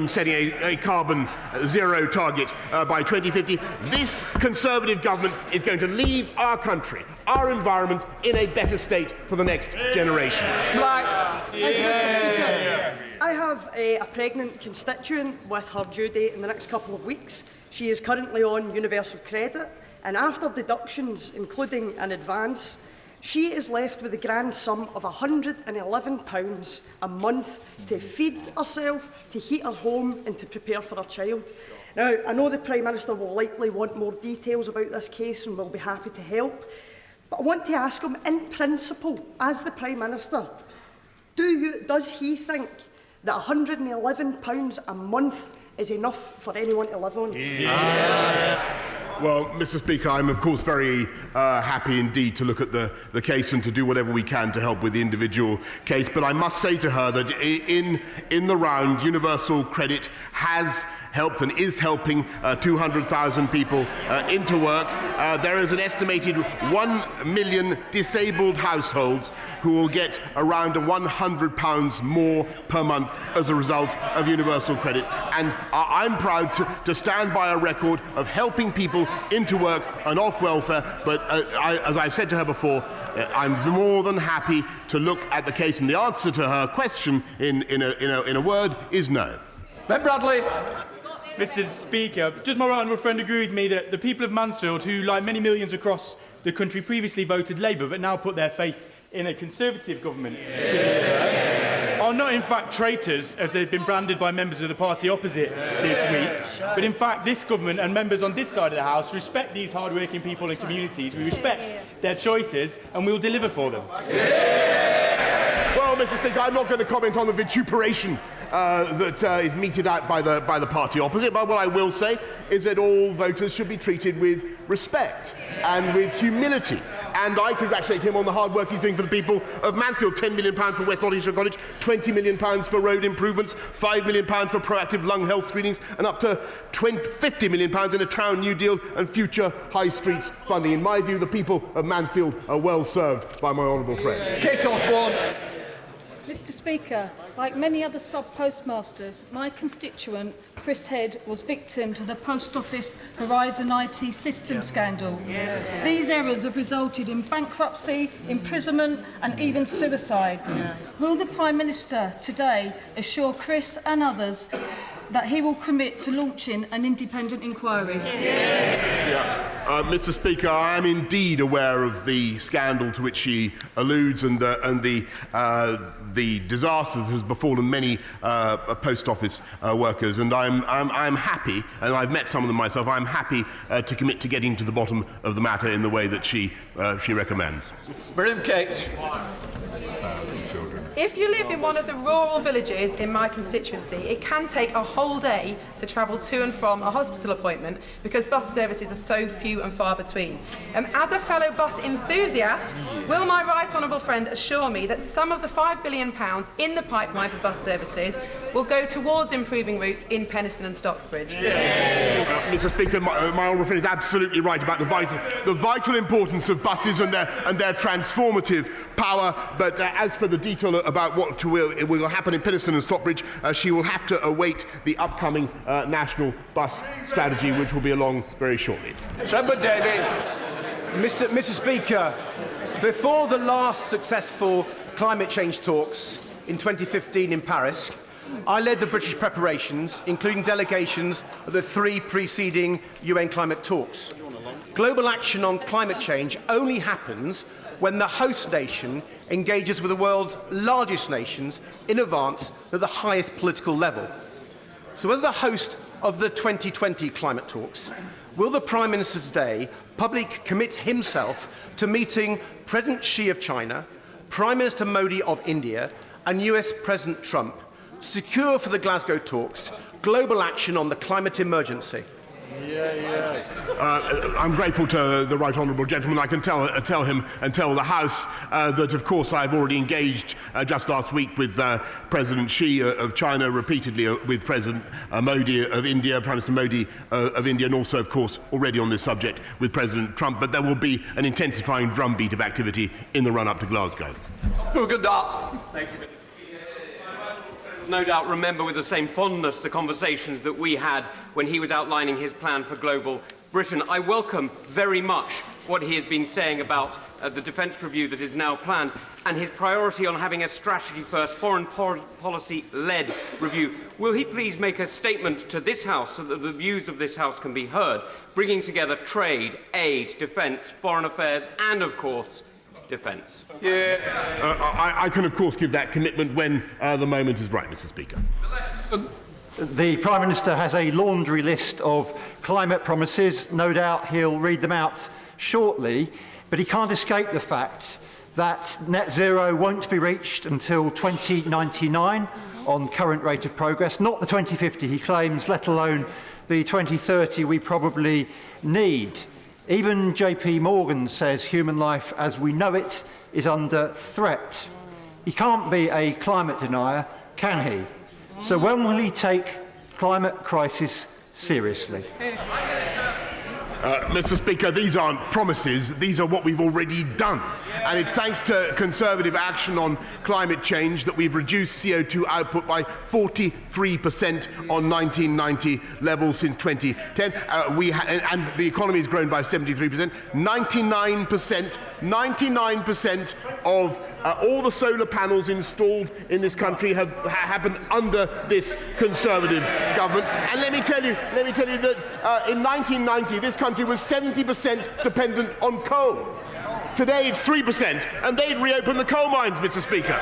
setting a carbon zero target by 2050. This Conservative government is going to leave our country, our environment, in a better state for the next generation. Thank you, Mr. Speaker. I have a pregnant constituent with her due date in the next couple of weeks. She is currently on universal credit, and after deductions, including an advance, she is left with a grand sum of £111 a month to feed herself, to heat her home and to prepare for her child. Now, I know the Prime Minister will likely want more details about this case and will be happy to help, but I want to ask him, in principle, as the Prime Minister, does he think that £111 a month is enough for anyone to live on? Well, Mr. Speaker, I'm of course very happy indeed to look at the case and to do whatever we can to help with the individual case. But I must say to her that in the round, universal credit has helped and is helping 200,000 people into work. There is an estimated 1 million disabled households who will get around £100 more per month as a result of universal credit. And I'm proud to stand by a record of helping people into work and off welfare. But as I said to her before, I'm more than happy to look at the case, and the answer to her question in a word is no. Ben Bradley. Mr. Speaker, does my right honourable friend agree with me that the people of Mansfield, who, like many millions across the country, previously voted Labour but now put their faith in a Conservative government to deliver, are not in fact traitors, as they've been branded by members of the party opposite this week, but in fact this government and members on this side of the House respect these hard-working people and communities. We respect their choices and we will deliver for them. Well, Mr. Speaker, I'm not going to comment on the vituperation that is meted out by the party opposite, but what I will say is that all voters should be treated with respect and with humility. And I congratulate him on the hard work he's doing for the people of Mansfield. £10 million for West Nottinghamshire College, £20 million for road improvements, £5 million for proactive lung health screenings, and up to £50 million in a town New Deal and future high streets funding. In my view, the people of Mansfield are well served by my honourable friend. Kate Osborne. Mr. Speaker, like many other sub-postmasters, my constituent, Chris Head, was victim to the Post Office Horizon IT system scandal. These errors have resulted in bankruptcy, imprisonment and even suicides. Will the Prime Minister today assure Chris and others that he will commit to launching an independent inquiry? Mr. Speaker, I am indeed aware of the scandal to which she alludes and the disaster that has befallen many post office workers, and I'm happy, and I've met some of them myself. I'm happy to commit to getting to the bottom of the matter in the way that she recommends. Brilliant, Kate. If you live in one of the rural villages in my constituency, it can take a whole day to travel to and from a hospital appointment because bus services are so few and far between. As a fellow bus enthusiast, will my right honourable friend assure me that some of the £5 billion in the pipeline for bus services will go towards improving routes in Penistone and Stocksbridge. Mr. Speaker, my honourable friend is absolutely right about the vital importance of buses and their transformative power. But as for the detail about what will happen in Penistone and Stockbridge, she will have to await the upcoming national bus strategy, which will be along very shortly. Mr. Speaker, before the last successful climate change talks in 2015 in Paris, I led the British preparations, including delegations of the 3 preceding UN climate talks. Global action on climate change only happens when the host nation engages with the world's largest nations in advance at the highest political level. So as the host of the 2020 climate talks, will the Prime Minister today publicly commit himself to meeting President Xi of China, Prime Minister Modi of India and US President Trump to secure for the Glasgow talks global action on the climate emergency? I'm grateful to the right honourable gentleman. I can tell him and tell the House that, of course, I've already engaged just last week with President Xi of China, repeatedly with President Modi of India, Prime Minister Modi of India, and also, of course, already on this subject with President Trump. But there will be an intensifying drumbeat of activity in the run-up to Glasgow. Thank you. No doubt remember with the same fondness the conversations that we had when he was outlining his plan for global Britain. I welcome very much what he has been saying about the defence review that is now planned and his priority on having a strategy-first, foreign policy-led review. Will he please make a statement to this House so that the views of this House can be heard, bringing together trade, aid, defence, foreign affairs and, of course, defence? I can, of course, give that commitment when the moment is right, Mr. Speaker. The Prime Minister has a laundry list of climate promises. No doubt he'll read them out shortly, but he can't escape the fact that net zero won't be reached until 2099 on current rate of progress, not the 2050 he claims, let alone the 2030 we probably need. Even JP Morgan says human life as we know it is under threat. He can't be a climate denier, can he? So when will he take climate crisis seriously? Mr. Speaker, these aren't promises, these are what we've already done. And it's thanks to Conservative action on climate change that we've reduced CO2 output by 43% on 1990 levels since 2010. And the economy has grown by 73%. 99% of all the solar panels installed in this country have happened under this Conservative government. And let me tell you that in 1990 this country was 70% dependent on coal. Today it's 3%, and they'd reopen the coal mines, Mr. Speaker.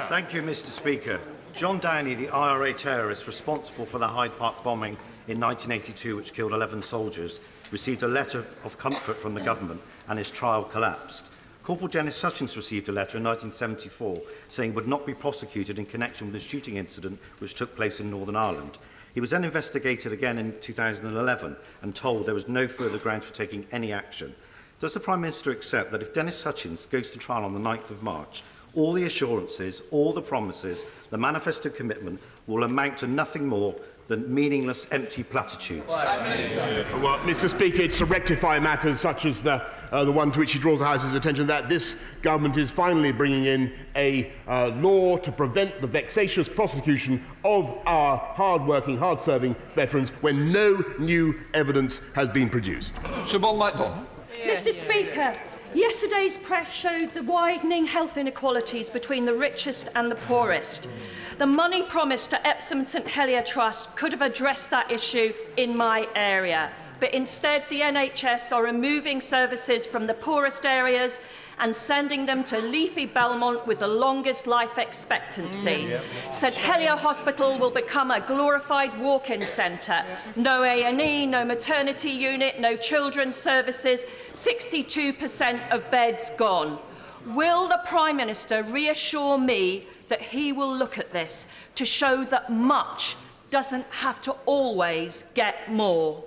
Thank you, Mr. Speaker. John Downey, the IRA terrorist responsible for the Hyde Park bombing in 1982, which killed 11 soldiers, received a letter of comfort from the government, and his trial collapsed. Corporal Dennis Hutchins received a letter in 1974 saying he would not be prosecuted in connection with the shooting incident which took place in Northern Ireland. He was then investigated again in 2011 and told there was no further ground for taking any action. Does the Prime Minister accept that if Dennis Hutchins goes to trial on the 9th of March, all the assurances, all the promises, the manifesto commitment will amount to nothing more than meaningless, empty platitudes? Well, Mr. Speaker, it's to rectify matters such as the one to which he draws the House's attention, that this government is finally bringing in a law to prevent the vexatious prosecution of our hard-working, hard-serving veterans when no new evidence has been produced. Mr. Speaker, yesterday's press showed the widening health inequalities between the richest and the poorest. The money promised to Epsom and St Helier Trust could have addressed that issue in my area, but instead the NHS are removing services from the poorest areas and sending them to leafy Belmont with the longest life expectancy. St Helier Hospital will become a glorified walk-in centre. No A&E, no maternity unit, no children's services, 62% of beds gone. Will the Prime Minister reassure me that he will look at this to show that much doesn't have to always get more?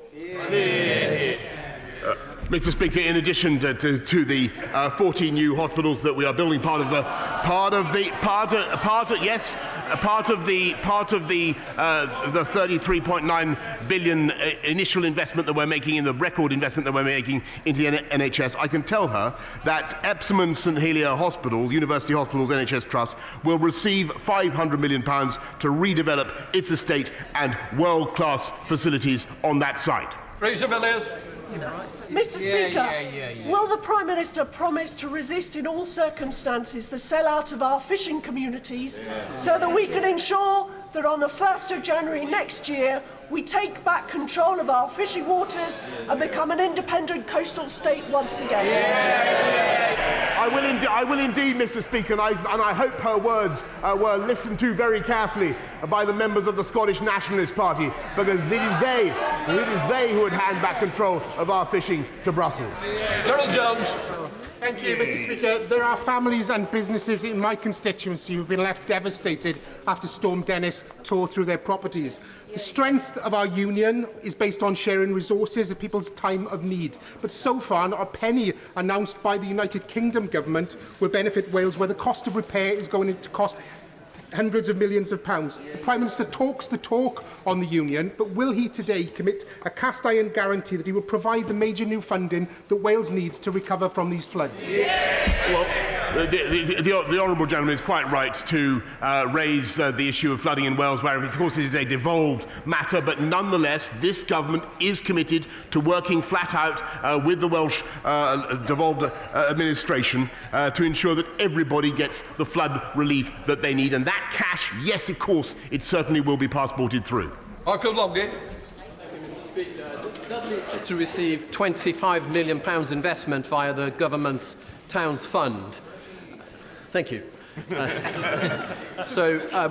Mr. Speaker, in addition to the 14 new hospitals that we are building, part of the 33.9 billion initial investment that we're making, in the record investment that we're making into the NHS, I can tell her that Epsom and St Helier Hospitals, University Hospitals NHS Trust, will receive £500 million to redevelop its estate and world-class facilities on that site. Fraser Villiers. Mr. Speaker, will the Prime Minister promise to resist in all circumstances the sellout of our fishing communities so that we can ensure that on the 1st of January next year we take back control of our fishing waters and become an independent coastal state once again? I will indeed, Mr. Speaker, and I hope her words were listened to very carefully by the members of the Scottish Nationalist Party, because it is they who would hand back control of our fishing to Brussels. Gerald Jones. Thank you, Mr. Speaker. There are families and businesses in my constituency who have been left devastated after Storm Dennis tore through their properties. The strength of our union is based on sharing resources at people's time of need. But so far, not a penny announced by the United Kingdom government will benefit Wales, where the cost of repair is going to cost hundreds of millions of pounds. The Prime Minister talks the talk on the union, but will he today commit a cast-iron guarantee that he will provide the major new funding that Wales needs to recover from these floods? Well, the honourable gentleman is quite right to raise the issue of flooding in Wales, where of course it is a devolved matter, but nonetheless this government is committed to working flat out with the Welsh devolved administration to ensure that everybody gets the flood relief that they need, and that cash, yes, of course, it certainly will be passported through. Michael Longgate. Dudley is to receive £25 million investment via the government's Towns Fund. Thank you.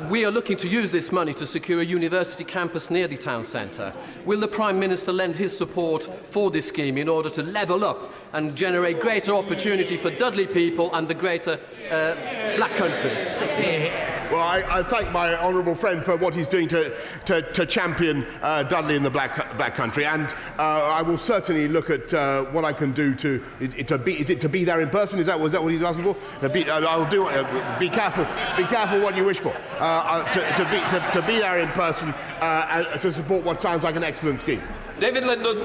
We are looking to use this money to secure a university campus near the town centre. Will the Prime Minister lend his support for this scheme in order to level up and generate greater opportunity for Dudley people and the greater black country? Well, I thank my honourable friend for what he's doing to champion Dudley in the black country, and I will certainly look at what I can do to be there in person. Is that what he's asking for? I'll do. Be careful what you wish for. To be there in person to support what sounds like an excellent scheme. David Linden.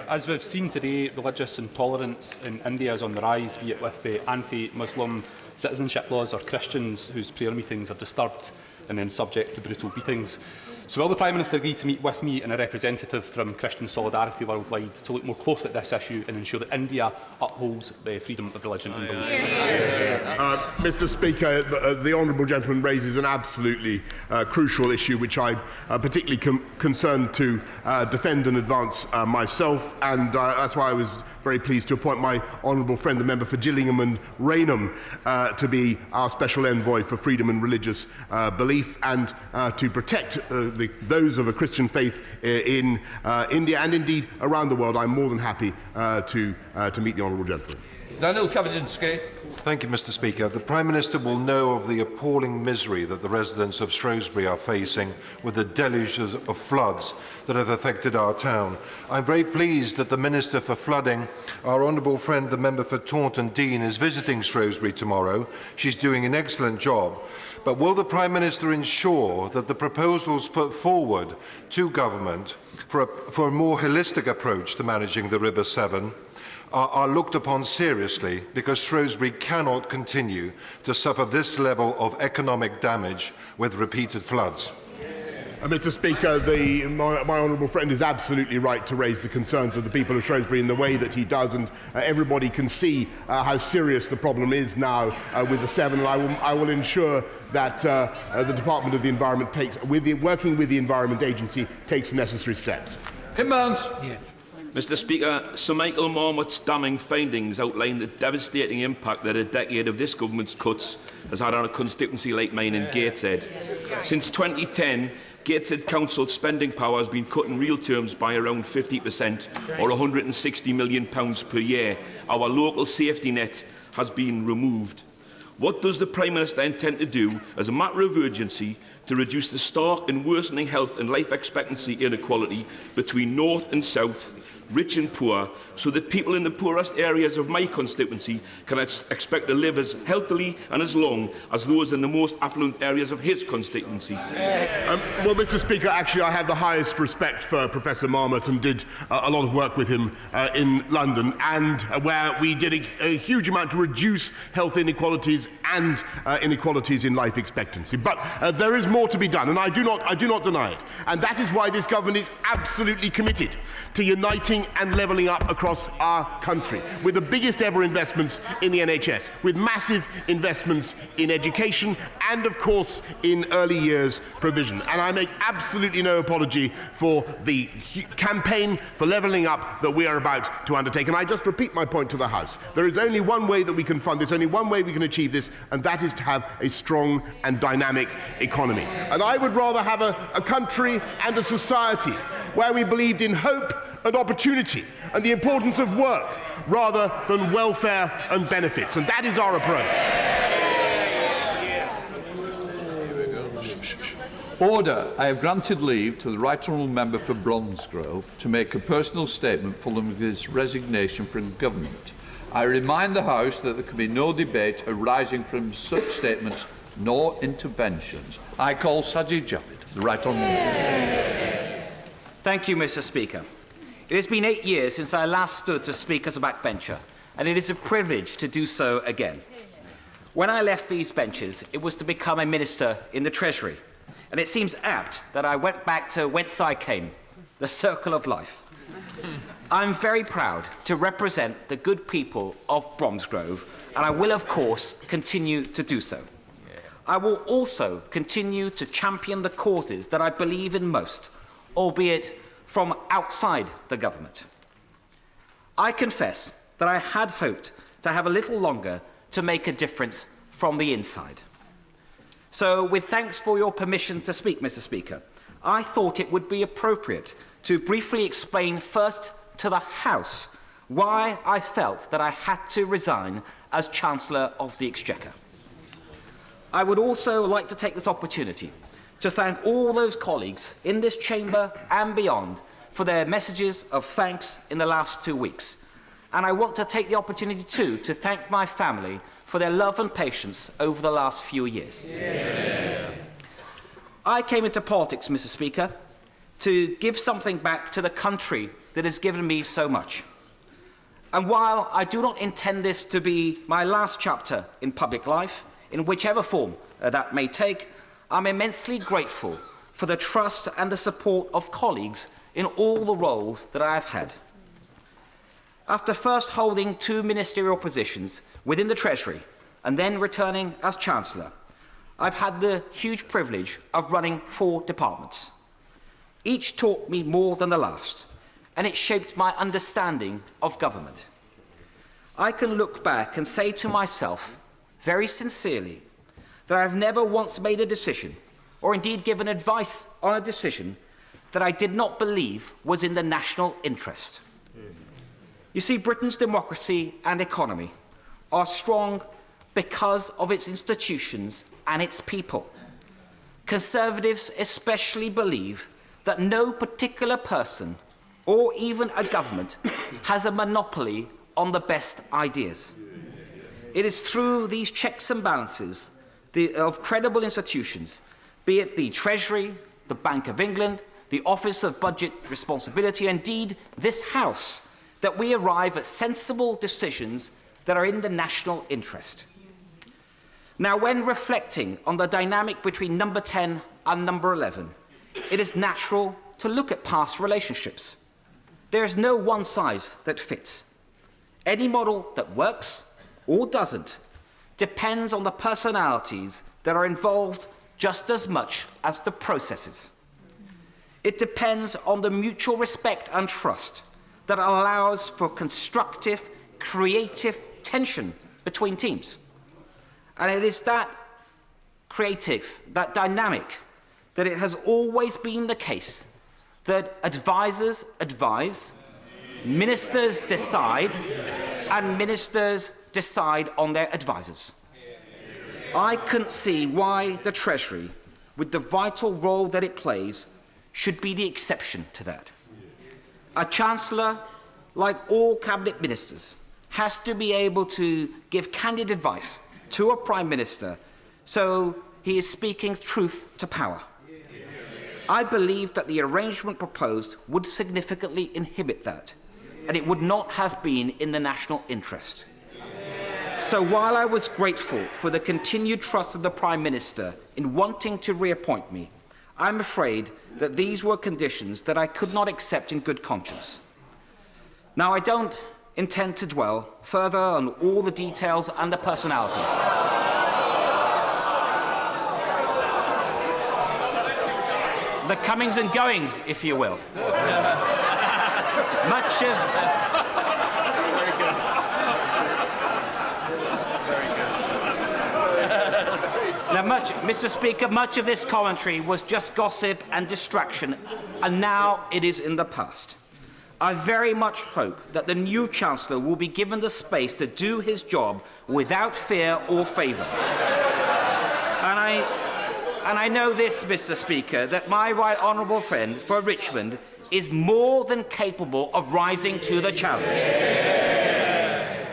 As we've seen today, religious intolerance in India is on the rise, be it with the anti-Muslim citizenship laws or Christians whose prayer meetings are disturbed and then subject to brutal beatings. So will the Prime Minister agree to meet with me and a representative from Christian Solidarity Worldwide to look more closely at this issue and ensure that India upholds the freedom of religion and belief? Mr. Speaker, the honourable gentleman raises an absolutely crucial issue which I'm particularly concerned to defend and advance myself, and that's why I was very pleased to appoint my honourable friend, the member for Gillingham and Rainham, to be our special envoy for freedom and religious belief, and to protect those of a Christian faith in India and indeed around the world. I'm more than happy to meet the honourable gentleman. Daniel Kaczynski. Thank you, Mr. Speaker. The Prime Minister will know of the appalling misery that the residents of Shrewsbury are facing with the deluges of floods that have affected our town. I'm very pleased that the Minister for Flooding, our honourable friend, the member for Taunton Deane, is visiting Shrewsbury tomorrow. She's doing an excellent job. But will the Prime Minister ensure that the proposals put forward to government for a more holistic approach to managing the River Severn are looked upon seriously, because Shrewsbury cannot continue to suffer this level of economic damage with repeated floods? Mr. Speaker, my honourable friend is absolutely right to raise the concerns of the people of Shrewsbury in the way that he does, and everybody can see how serious the problem is now with the Severn, and I will ensure that the Department of the Environment working with the Environment Agency, takes the necessary steps. Mr. Speaker, Sir Michael Marmot's damning findings outline the devastating impact that a decade of this government's cuts has had on a constituency like mine in Gateshead. Since 2010, Gateshead Council's spending power has been cut in real terms by around 50%, or £160 million per year. Our local safety net has been removed. What does the Prime Minister intend to do as a matter of urgency to reduce the stark and worsening health and life expectancy inequality between North and South, rich and poor, so that people in the poorest areas of my constituency can expect to live as healthily and as long as those in the most affluent areas of his constituency? Well, Mr. Speaker, actually I have the highest respect for Professor Marmot and did a lot of work with him in London, and where we did a huge amount to reduce health inequalities and inequalities in life expectancy. But there is more to be done, and I do not deny it. And that is why this government is absolutely committed to uniting and levelling up across our country, with the biggest ever investments in the NHS, with massive investments in education and, of course, in early years provision. And I make absolutely no apology for the campaign for levelling up that we are about to undertake. And I just repeat my point to the House. There is only one way that we can fund this, only one way we can achieve this, and that is to have a strong and dynamic economy. And I would rather have a country and a society where we believed in hope and opportunity and the importance of work rather than welfare and benefits. And that is our approach. Order. I have granted leave to the Right Honourable Member for Bromsgrove to make a personal statement following his resignation from government. I remind the House that there can be no debate arising from such statements nor interventions. I call Sajid Javid, the Right Honourable Member. Thank you, Mr. Speaker. It has been 8 years since I last stood to speak as a backbencher, and it is a privilege to do so again. When I left these benches, it was to become a minister in the Treasury, and it seems apt that I went back to whence I came, the circle of life. I'm very proud to represent the good people of Bromsgrove, and I will, of course, continue to do so. I will also continue to champion the causes that I believe in most, albeit from outside the government. I confess that I had hoped to have a little longer to make a difference from the inside. So, with thanks for your permission to speak, Mr. Speaker, I thought it would be appropriate to briefly explain first to the House why I felt that I had to resign as Chancellor of the Exchequer. I would also like to take this opportunity to thank all those colleagues in this chamber and beyond for their messages of thanks in the last 2 weeks. And I want to take the opportunity too to thank my family for their love and patience over the last few years. Yeah. I came into politics, Mr. Speaker, to give something back to the country that has given me so much. And while I do not intend this to be my last chapter in public life, in whichever form that may take, I'm immensely grateful for the trust and the support of colleagues in all the roles that I have had. After first holding 2 ministerial positions within the Treasury and then returning as Chancellor, I've had the huge privilege of running 4 departments. Each taught me more than the last, and it shaped my understanding of government. I can look back and say to myself, very sincerely, that I have never once made a decision, or indeed given advice on a decision, that I did not believe was in the national interest. You see, Britain's democracy and economy are strong because of its institutions and its people. Conservatives especially believe that no particular person, or even a government, has a monopoly on the best ideas. It is through these checks and balances of credible institutions, be it the Treasury, the Bank of England, the Office of Budget Responsibility, indeed this House, that we arrive at sensible decisions that are in the national interest. Now, when reflecting on the dynamic between number 10 and number 11, it is natural to look at past relationships. There is no one size that fits. Any model that works or doesn't depends on the personalities that are involved just as much as the processes. It depends on the mutual respect and trust that allows for constructive, creative tension between teams. And it is that creative, that dynamic, that it has always been the case that advisors advise, ministers decide, and ministers decide on their advisors. I couldn't see why the Treasury, with the vital role that it plays, should be the exception to that. A Chancellor, like all Cabinet Ministers, has to be able to give candid advice to a Prime Minister so he is speaking truth to power. I believe that the arrangement proposed would significantly inhibit that, and it would not have been in the national interest. So while I was grateful for the continued trust of the Prime Minister in wanting to reappoint me, I'm afraid that these were conditions that I could not accept in good conscience. Now, I don't intend to dwell further on all the details and the personalities. The comings and goings, if you will. Much of... Now, Mr. Speaker, much of this commentary was just gossip and distraction, and now it is in the past. I very much hope that the new Chancellor will be given the space to do his job without fear or favour. And I know this, Mr. Speaker, that my right honourable friend for Richmond is more than capable of rising to the challenge.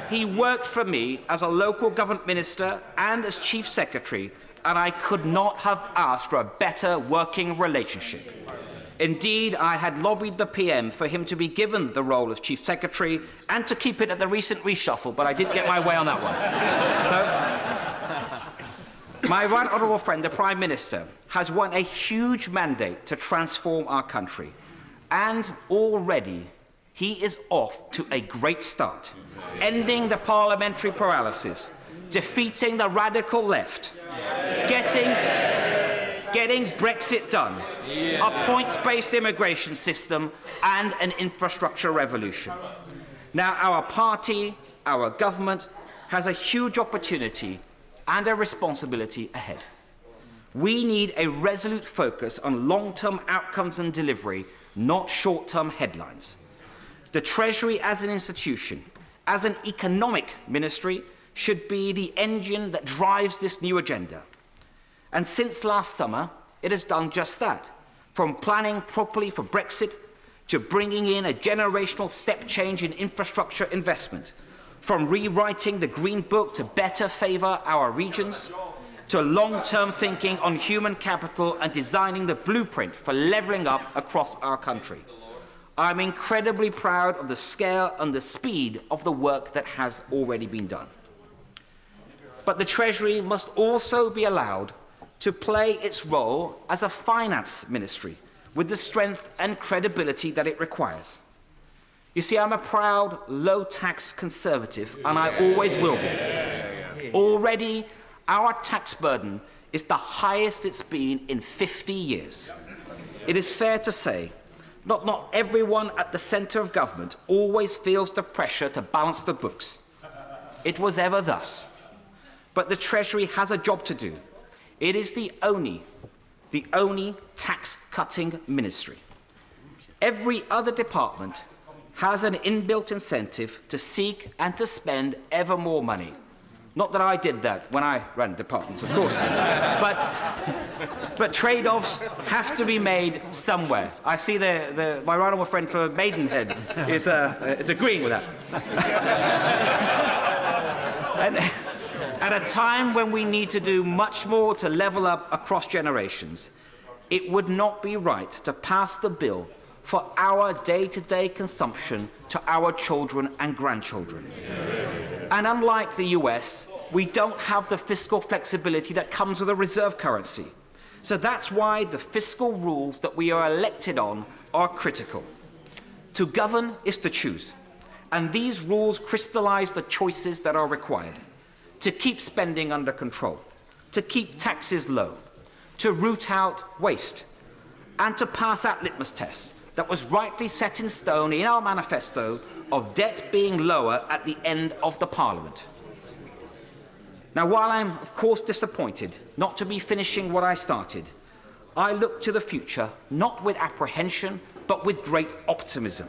He worked for me as a local government minister and as Chief Secretary, and I could not have asked for a better working relationship. Indeed, I had lobbied the PM for him to be given the role of Chief Secretary and to keep it at the recent reshuffle, but I didn't get my way on that one. So, my right honourable friend, the Prime Minister, has won a huge mandate to transform our country, and already he is off to a great start, ending the parliamentary paralysis, defeating the radical left, getting Brexit done, a points-based immigration system, and an infrastructure revolution. Now, our party, our government, has a huge opportunity and a responsibility ahead. We need a resolute focus on long-term outcomes and delivery, not short-term headlines. The Treasury as an institution, as an economic ministry, should be the engine that drives this new agenda. And since last summer, it has done just that, from planning properly for Brexit to bringing in a generational step change in infrastructure investment, from rewriting the Green Book to better favour our regions, to long-term thinking on human capital and designing the blueprint for levelling up across our country. I'm incredibly proud of the scale and the speed of the work that has already been done. But the Treasury must also be allowed to play its role as a finance ministry with the strength and credibility that it requires. You see, I'm a proud, low-tax Conservative, and I always will be. Already, our tax burden is the highest it's been in 50 years. It is fair to say that not everyone at the centre of government always feels the pressure to balance the books. It was ever thus. But the Treasury has a job to do. It is the only tax-cutting ministry. Every other department has an inbuilt incentive to seek and to spend ever more money. Not that I did that when I ran departments, of course. but trade-offs have to be made somewhere. I see my right honourable friend for Maidenhead is agreeing with that. And at a time when we need to do much more to level up across generations, it would not be right to pass the bill for our day-to-day consumption to our children and grandchildren. And unlike the US, we don't have the fiscal flexibility that comes with a reserve currency. So that's why the fiscal rules that we are elected on are critical. To govern is to choose, and these rules crystallise the choices that are required. To keep spending under control, to keep taxes low, to root out waste, and to pass that litmus test that was rightly set in stone in our manifesto of debt being lower at the end of the Parliament. Now, while I'm, of course, disappointed not to be finishing what I started, I look to the future not with apprehension, but with great optimism.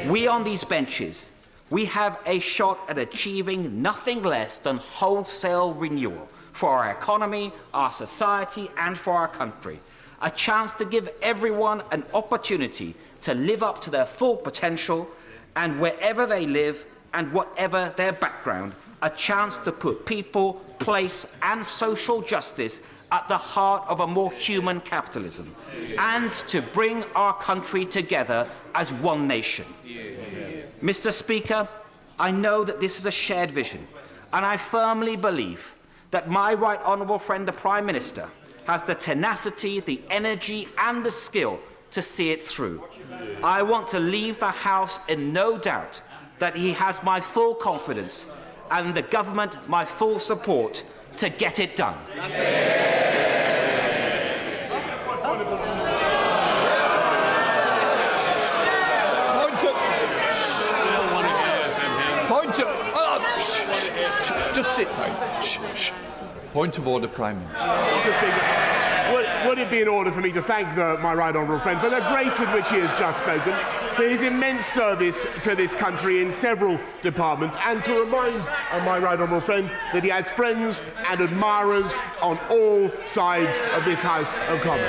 We on these benches, we have a shot at achieving nothing less than wholesale renewal for our economy, our society, and for our country. A chance to give everyone an opportunity to live up to their full potential, and wherever they live and whatever their background, a chance to put people, place, and social justice at the heart of a more human capitalism, and to bring our country together as one nation. Mr. Speaker, I know that this is a shared vision, and I firmly believe that my right honourable friend, the Prime Minister, has the tenacity, the energy, and the skill to see it through. I want to leave the House in no doubt that he has my full confidence and the government my full support to get it done. Just sit down. Point of order, Prime Minister. Mr. Speaker, would it be in order for me to thank my right honourable friend for the grace with which he has just spoken, for his immense service to this country in several departments, and to remind my right honourable friend that he has friends and admirers on all sides of this House of Commons.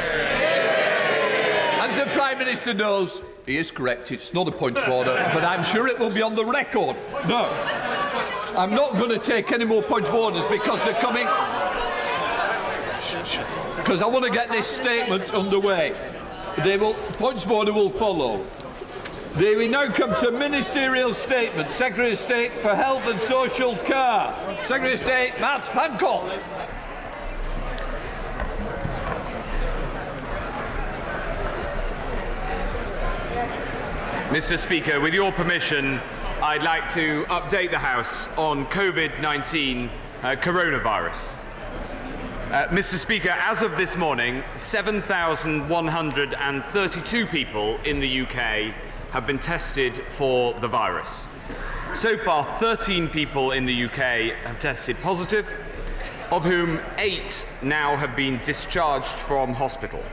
As the Prime Minister knows, he is correct, it's not a point of order, but I'm sure it will be on the record. No. I'm not going to take any more points of orders because they're coming. Because I want to get this statement underway. Points of order will follow. We now come to ministerial statement. Secretary of State for Health and Social Care. Secretary of State Matt Hancock. Mr. Speaker, with your permission, I'd like to update the House on COVID-19 coronavirus. Mr. Speaker, as of this morning, 7,132 people in the UK have been tested for the virus. So far, 13 people in the UK have tested positive, of whom 8 now have been discharged from hospital.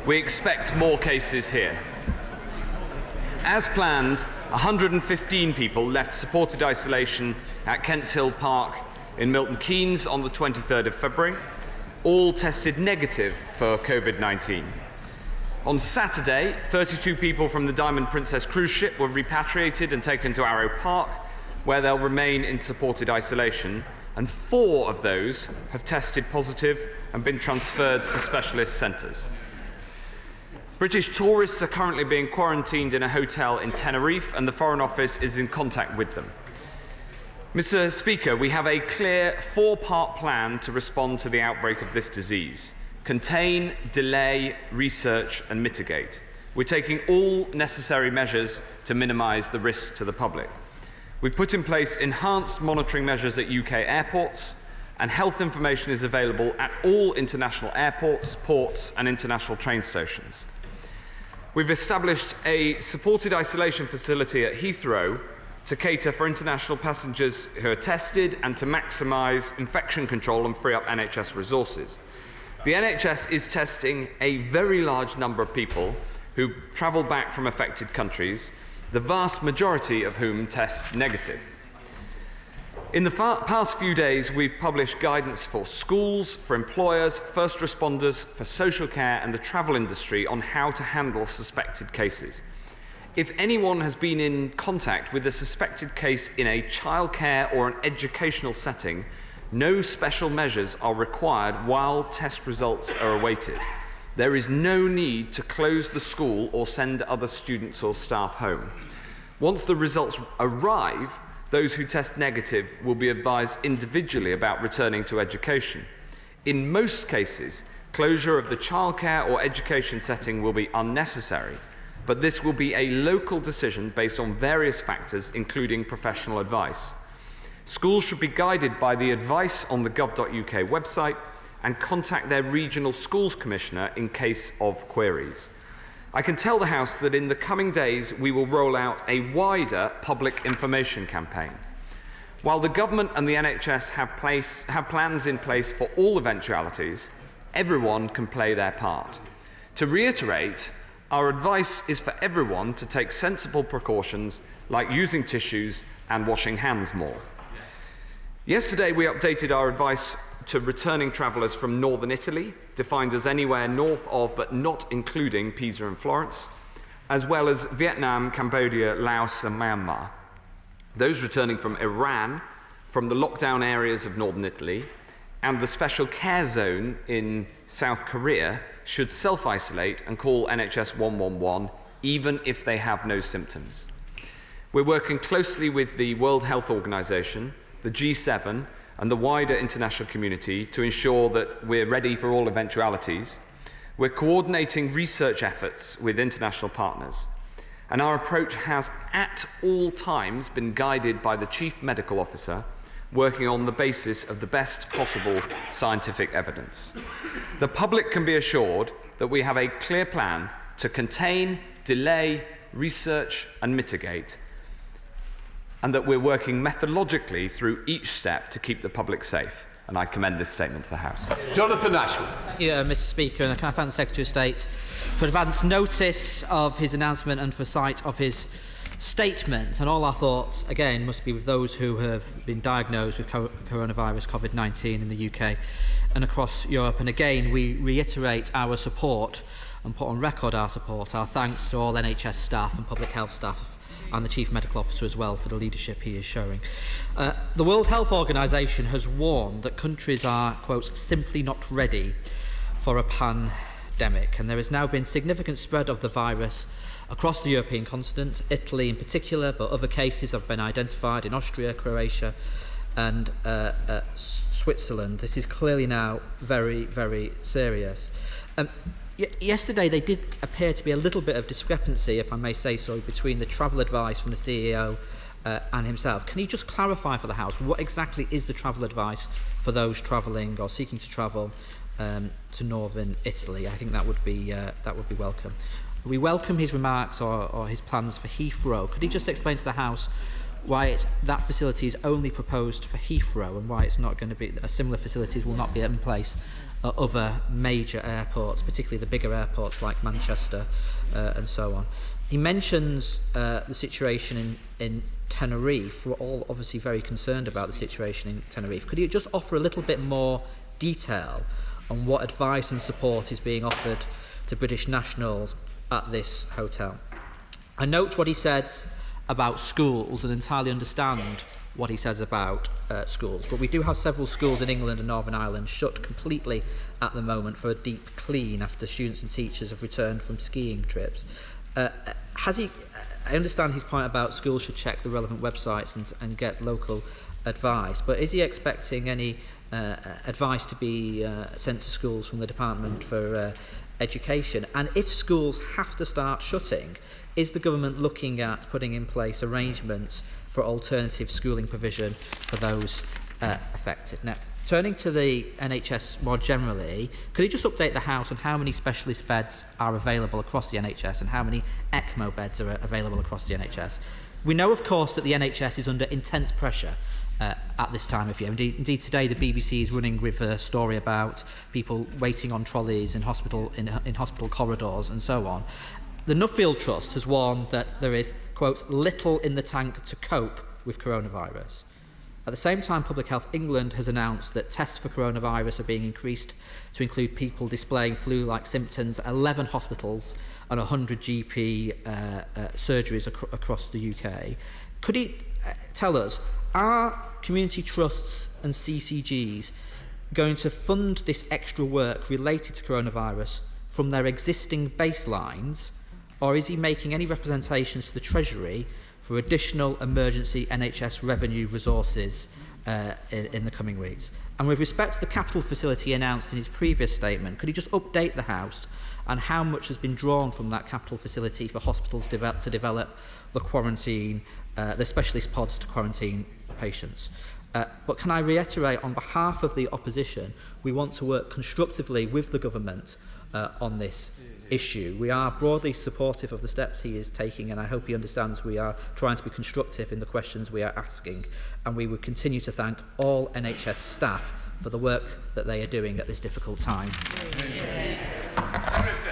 We expect more cases here. As planned, 115 people left supported isolation at Kents Hill Park in Milton Keynes on the 23rd of February. All tested negative for COVID-19. On Saturday, 32 people from the Diamond Princess cruise ship were repatriated and taken to Arrow Park, where they'll remain in supported isolation, and 4 of those have tested positive and been transferred to specialist centres. British tourists are currently being quarantined in a hotel in Tenerife, and the Foreign Office is in contact with them. Mr. Speaker, we have a clear 4-part plan to respond to the outbreak of this disease: contain, delay, research and mitigate. We're taking all necessary measures to minimise the risks to the public. We've put in place enhanced monitoring measures at UK airports, and health information is available at all international airports, ports and international train stations. We've established a supported isolation facility at Heathrow to cater for international passengers who are tested and to maximise infection control and free up NHS resources. The NHS is testing a very large number of people who travel back from affected countries, the vast majority of whom test negative. In the past few days, we've published guidance for schools, for employers, first responders, for social care and the travel industry on how to handle suspected cases. If anyone has been in contact with a suspected case in a childcare or an educational setting, no special measures are required while test results are awaited. There is no need to close the school or send other students or staff home. Once the results arrive, those who test negative will be advised individually about returning to education. In most cases, closure of the childcare or education setting will be unnecessary, but this will be a local decision based on various factors, including professional advice. Schools should be guided by the advice on the gov.uk website and contact their regional schools commissioner in case of queries. I can tell the House that in the coming days we will roll out a wider public information campaign. While the government and the NHS have plans in place for all eventualities, everyone can play their part. To reiterate, our advice is for everyone to take sensible precautions like using tissues and washing hands more. Yesterday we updated our advice to returning travellers from northern Italy, defined as anywhere north of but not including Pisa and Florence, as well as Vietnam, Cambodia, Laos and Myanmar. Those returning from Iran, from the lockdown areas of northern Italy, and the special care zone in South Korea should self-isolate and call NHS 111 even if they have no symptoms. We're working closely with the World Health Organization, the G7 and the wider international community to ensure that we're ready for all eventualities. We're coordinating research efforts with international partners, and our approach has at all times been guided by the Chief Medical Officer, working on the basis of the best possible scientific evidence. The public can be assured that we have a clear plan to contain, delay, research and mitigate, and that we're working methodologically through each step to keep the public safe. And I commend this statement to the House. Jonathan Ashworth. Yeah, Mr. Speaker, and can I thank the Secretary of State for advance notice of his announcement and for sight of his statement. And all our thoughts, again, must be with those who have been diagnosed with coronavirus COVID-19 in the UK and across Europe. And again, we reiterate our support and put on record our support, our thanks to all NHS staff and public health staff and the Chief Medical Officer as well for the leadership he is showing. The World Health Organization has warned that countries are, quote, simply not ready for a pandemic, and there has now been significant spread of the virus across the European continent, Italy in particular, but other cases have been identified in Austria, Croatia and Switzerland. This is clearly now very, very serious. Yesterday, there did appear to be a little bit of discrepancy, if I may say so, between the travel advice from the CEO and himself. Can you just clarify for the House what exactly is the travel advice for those travelling or seeking to travel to northern Italy? I think that would be welcome. We welcome his remarks or his plans for Heathrow. Could he just explain to the House why that facility is only proposed for Heathrow and why it's not going to be similar facilities will not be in place at other major airports, particularly the bigger airports like Manchester and so on. He mentions the situation in Tenerife. We're all obviously very concerned about the situation in Tenerife. Could you just offer a little bit more detail on what advice and support is being offered to British nationals at this hotel? I note what he says about schools and entirely understand what he says about schools, but we do have several schools in England and Northern Ireland shut completely at the moment for a deep clean after students and teachers have returned from skiing trips. I understand his point about schools should check the relevant websites and get local advice, but is he expecting any advice to be sent to schools from the Department for Education? And if schools have to start shutting, is the government looking at putting in place arrangements for alternative schooling provision for those affected? Now, turning to the NHS more generally, could you just update the House on how many specialist beds are available across the NHS and how many ECMO beds are available across the NHS? We know, of course, that the NHS is under intense pressure at this time of year. Indeed, today the BBC is running with a story about people waiting on trolleys in hospital corridors and so on. The Nuffield Trust has warned that there is, quote, little in the tank to cope with coronavirus. At the same time, Public Health England has announced that tests for coronavirus are being increased to include people displaying flu-like symptoms at 11 hospitals and 100 GP surgeries across the UK. Could he tell us, are community trusts and CCGs going to fund this extra work related to coronavirus from their existing baselines, or is he making any representations to the Treasury for additional emergency NHS revenue resources in the coming weeks? And with respect to the capital facility announced in his previous statement, could he just update the House on how much has been drawn from that capital facility for hospitals to develop the quarantine, the specialist pods to quarantine patients? But can I reiterate, on behalf of the opposition, we want to work constructively with the government on this issue. We are broadly supportive of the steps he is taking, and I hope he understands we are trying to be constructive in the questions we are asking, and we will continue to thank all NHS staff for the work that they are doing at this difficult time.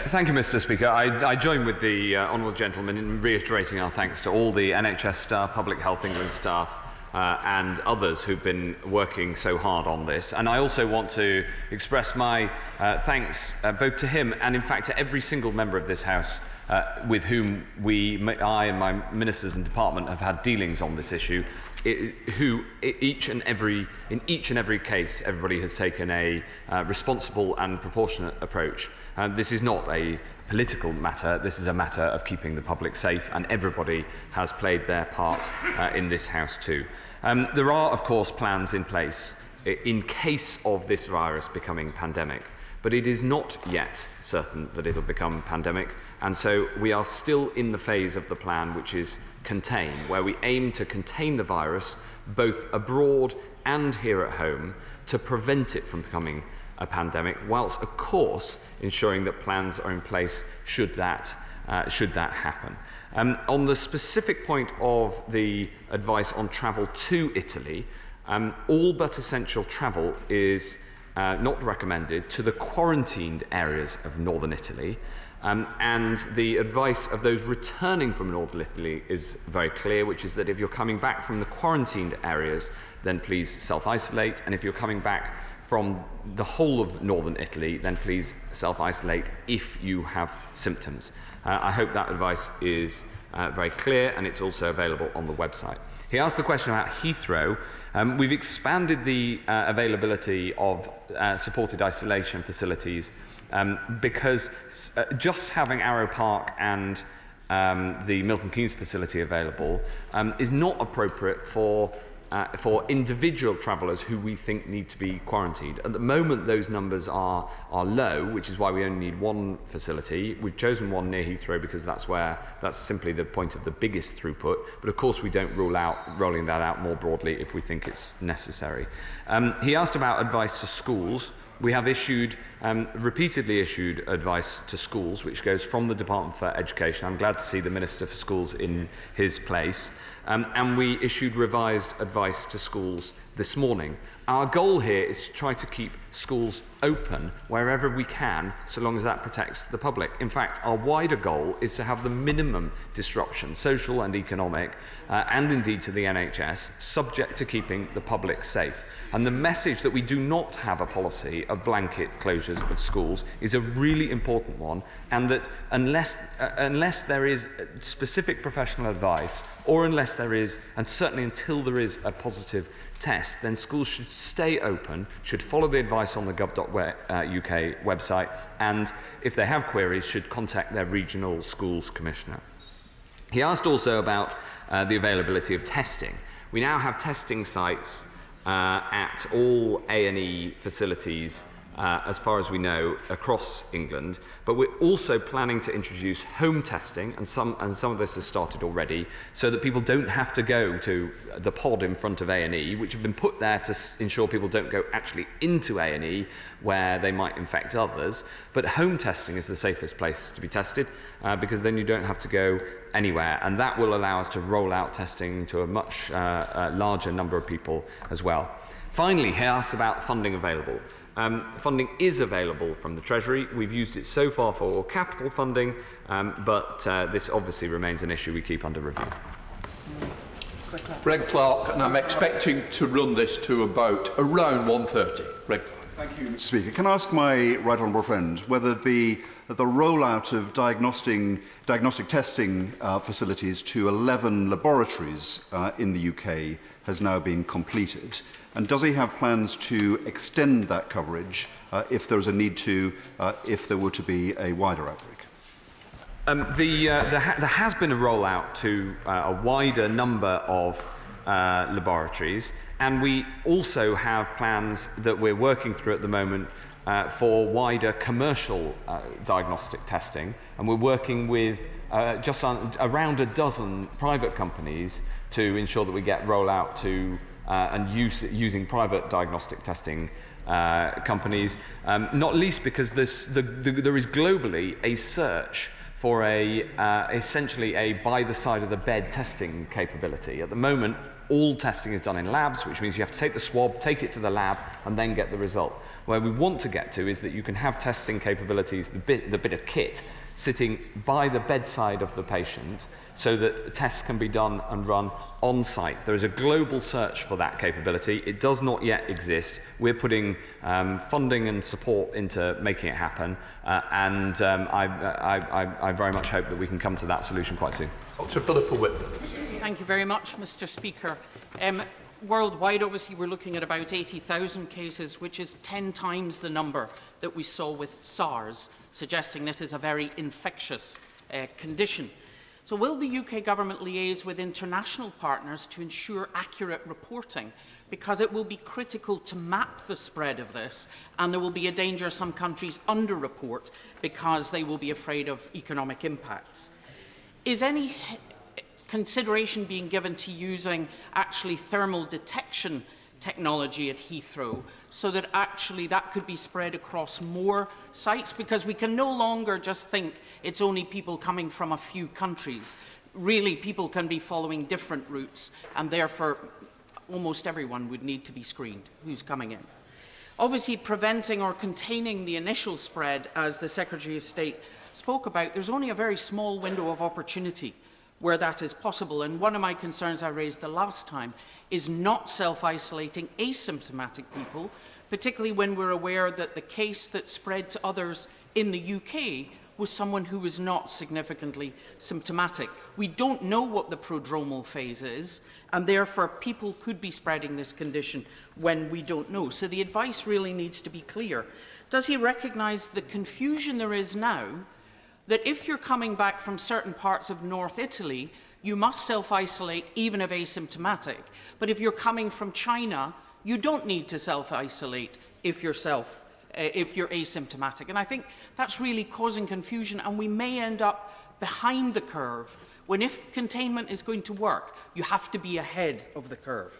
Thank you, Mr. Speaker. I join with the honourable gentleman in reiterating our thanks to all the NHS staff, Public Health England staff and others who've been working so hard on this. And I also want to express my thanks both to him and, in fact, to every single member of this House with whom I and my ministers and department have had dealings on this issue, in each and every case, everybody has taken a responsible and proportionate approach. This is not a political matter, this is a matter of keeping the public safe, and everybody has played their part in this House too. There are, of course, plans in place in case of this virus becoming pandemic, but it is not yet certain that it'll become pandemic, and so we are still in the phase of the plan which is contain, where we aim to contain the virus both abroad and here at home to prevent it from becoming a pandemic, whilst of course ensuring that plans are in place should that happen. On the specific point of the advice on travel to Italy, all but essential travel is not recommended to the quarantined areas of northern Italy, and the advice of those returning from northern Italy is very clear, which is that if you're coming back from the quarantined areas, then please self-isolate, and if you're coming back from the whole of northern Italy, then please self-isolate if you have symptoms. I hope that advice is very clear, and it's also available on the website. He asked the question about Heathrow. We've expanded the availability of supported isolation facilities because just having Arrow Park and the Milton Keynes facility available is not appropriate for individual travellers who we think need to be quarantined. At the moment, those numbers are low, which is why we only need one facility. We've chosen one near Heathrow because that's simply the point of the biggest throughput. But of course, we don't rule out rolling that out more broadly if we think it's necessary. He asked about advice to schools. We have repeatedly issued advice to schools, which goes from the Department for Education. I'm glad to see the Minister for Schools in his place. And we issued revised advice to schools this morning. Our goal here is to try to keep schools open wherever we can, so long as that protects the public. In fact, our wider goal is to have the minimum disruption, social and economic, and indeed to the NHS, subject to keeping the public safe. And the message that we do not have a policy of blanket closures of schools is a really important one, and that unless there is specific professional advice, or unless there is, and certainly until there is a positive test, then schools should stay open, should follow the advice on the gov.uk website, and if they have queries, should contact their regional schools commissioner. He asked also about the availability of testing. We now have testing sites at all A&E facilities as far as we know, across England. But we're also planning to introduce home testing, and some of this has started already, so that people don't have to go to the pod in front of A&E, which have been put there to ensure people don't go actually into A&E, where they might infect others. But home testing is the safest place to be tested, because then you don't have to go anywhere, and that will allow us to roll out testing to a much larger number of people as well. Finally, he asked about funding available. Funding is available from the Treasury. We've used it so far for capital funding, but this obviously remains an issue we keep under review. Greg Clark, and I'm expecting to run this to about around 1:30. Greg. Thank you, Mr. Speaker. Can I ask my right honourable friend whether the rollout of diagnostic testing facilities to 11 laboratories in the UK has now been completed? And does he have plans to extend that coverage if there is a need to, if there were to be a wider outbreak? There has been a rollout to a wider number of laboratories, and we also have plans that we're working through at the moment for wider commercial diagnostic testing, and we're working with around a dozen private companies to ensure that we get rollout to using private diagnostic testing companies, not least because there is globally a search for essentially a by the side of the bed testing capability. At the moment, all testing is done in labs, which means you have to take the swab, take it to the lab, and then get the result. Where we want to get to is that you can have testing capabilities, the bit of kit, sitting by the bedside of the patient, so that tests can be done and run on site. There is a global search for that capability. It does not yet exist. We're putting funding and support into making it happen, and I very much hope that we can come to that solution quite soon. Dr. Philippa Whitman. Thank you very much, Mr. Speaker. Worldwide, obviously, we're looking at about 80,000 cases, which is 10 times the number that we saw with SARS, suggesting this is a very infectious condition. So will the UK government liaise with international partners to ensure accurate reporting? Because it will be critical to map the spread of this, and there will be a danger some countries underreport because they will be afraid of economic impacts. Is any consideration being given to using actually thermal detection technology at Heathrow, so that actually that could be spread across more sites? Because we can no longer just think it's only people coming from a few countries. Really, people can be following different routes, and therefore almost everyone would need to be screened who's coming in. Obviously, preventing or containing the initial spread, as the Secretary of State spoke about, there's only a very small window of opportunity where that is possible. And one of my concerns I raised the last time is not self-isolating asymptomatic people, particularly when we're aware that the case that spread to others in the UK was someone who was not significantly symptomatic. We don't know what the prodromal phase is, and therefore people could be spreading this condition when we don't know. So the advice really needs to be clear. Does he recognise the confusion there is now that if you're coming back from certain parts of North Italy, you must self-isolate even if asymptomatic, but if you're coming from China, you don't need to self-isolate if you're asymptomatic? And I think that's really causing confusion, and we may end up behind the curve when, if containment is going to work, you have to be ahead of the curve.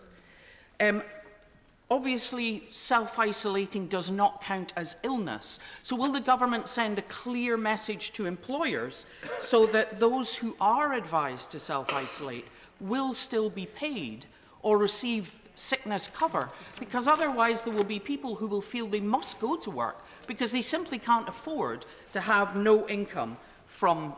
Obviously, self-isolating does not count as illness. So will the government send a clear message to employers so that those who are advised to self-isolate will still be paid or receive sickness cover? Because otherwise there will be people who will feel they must go to work because they simply can't afford to have no income for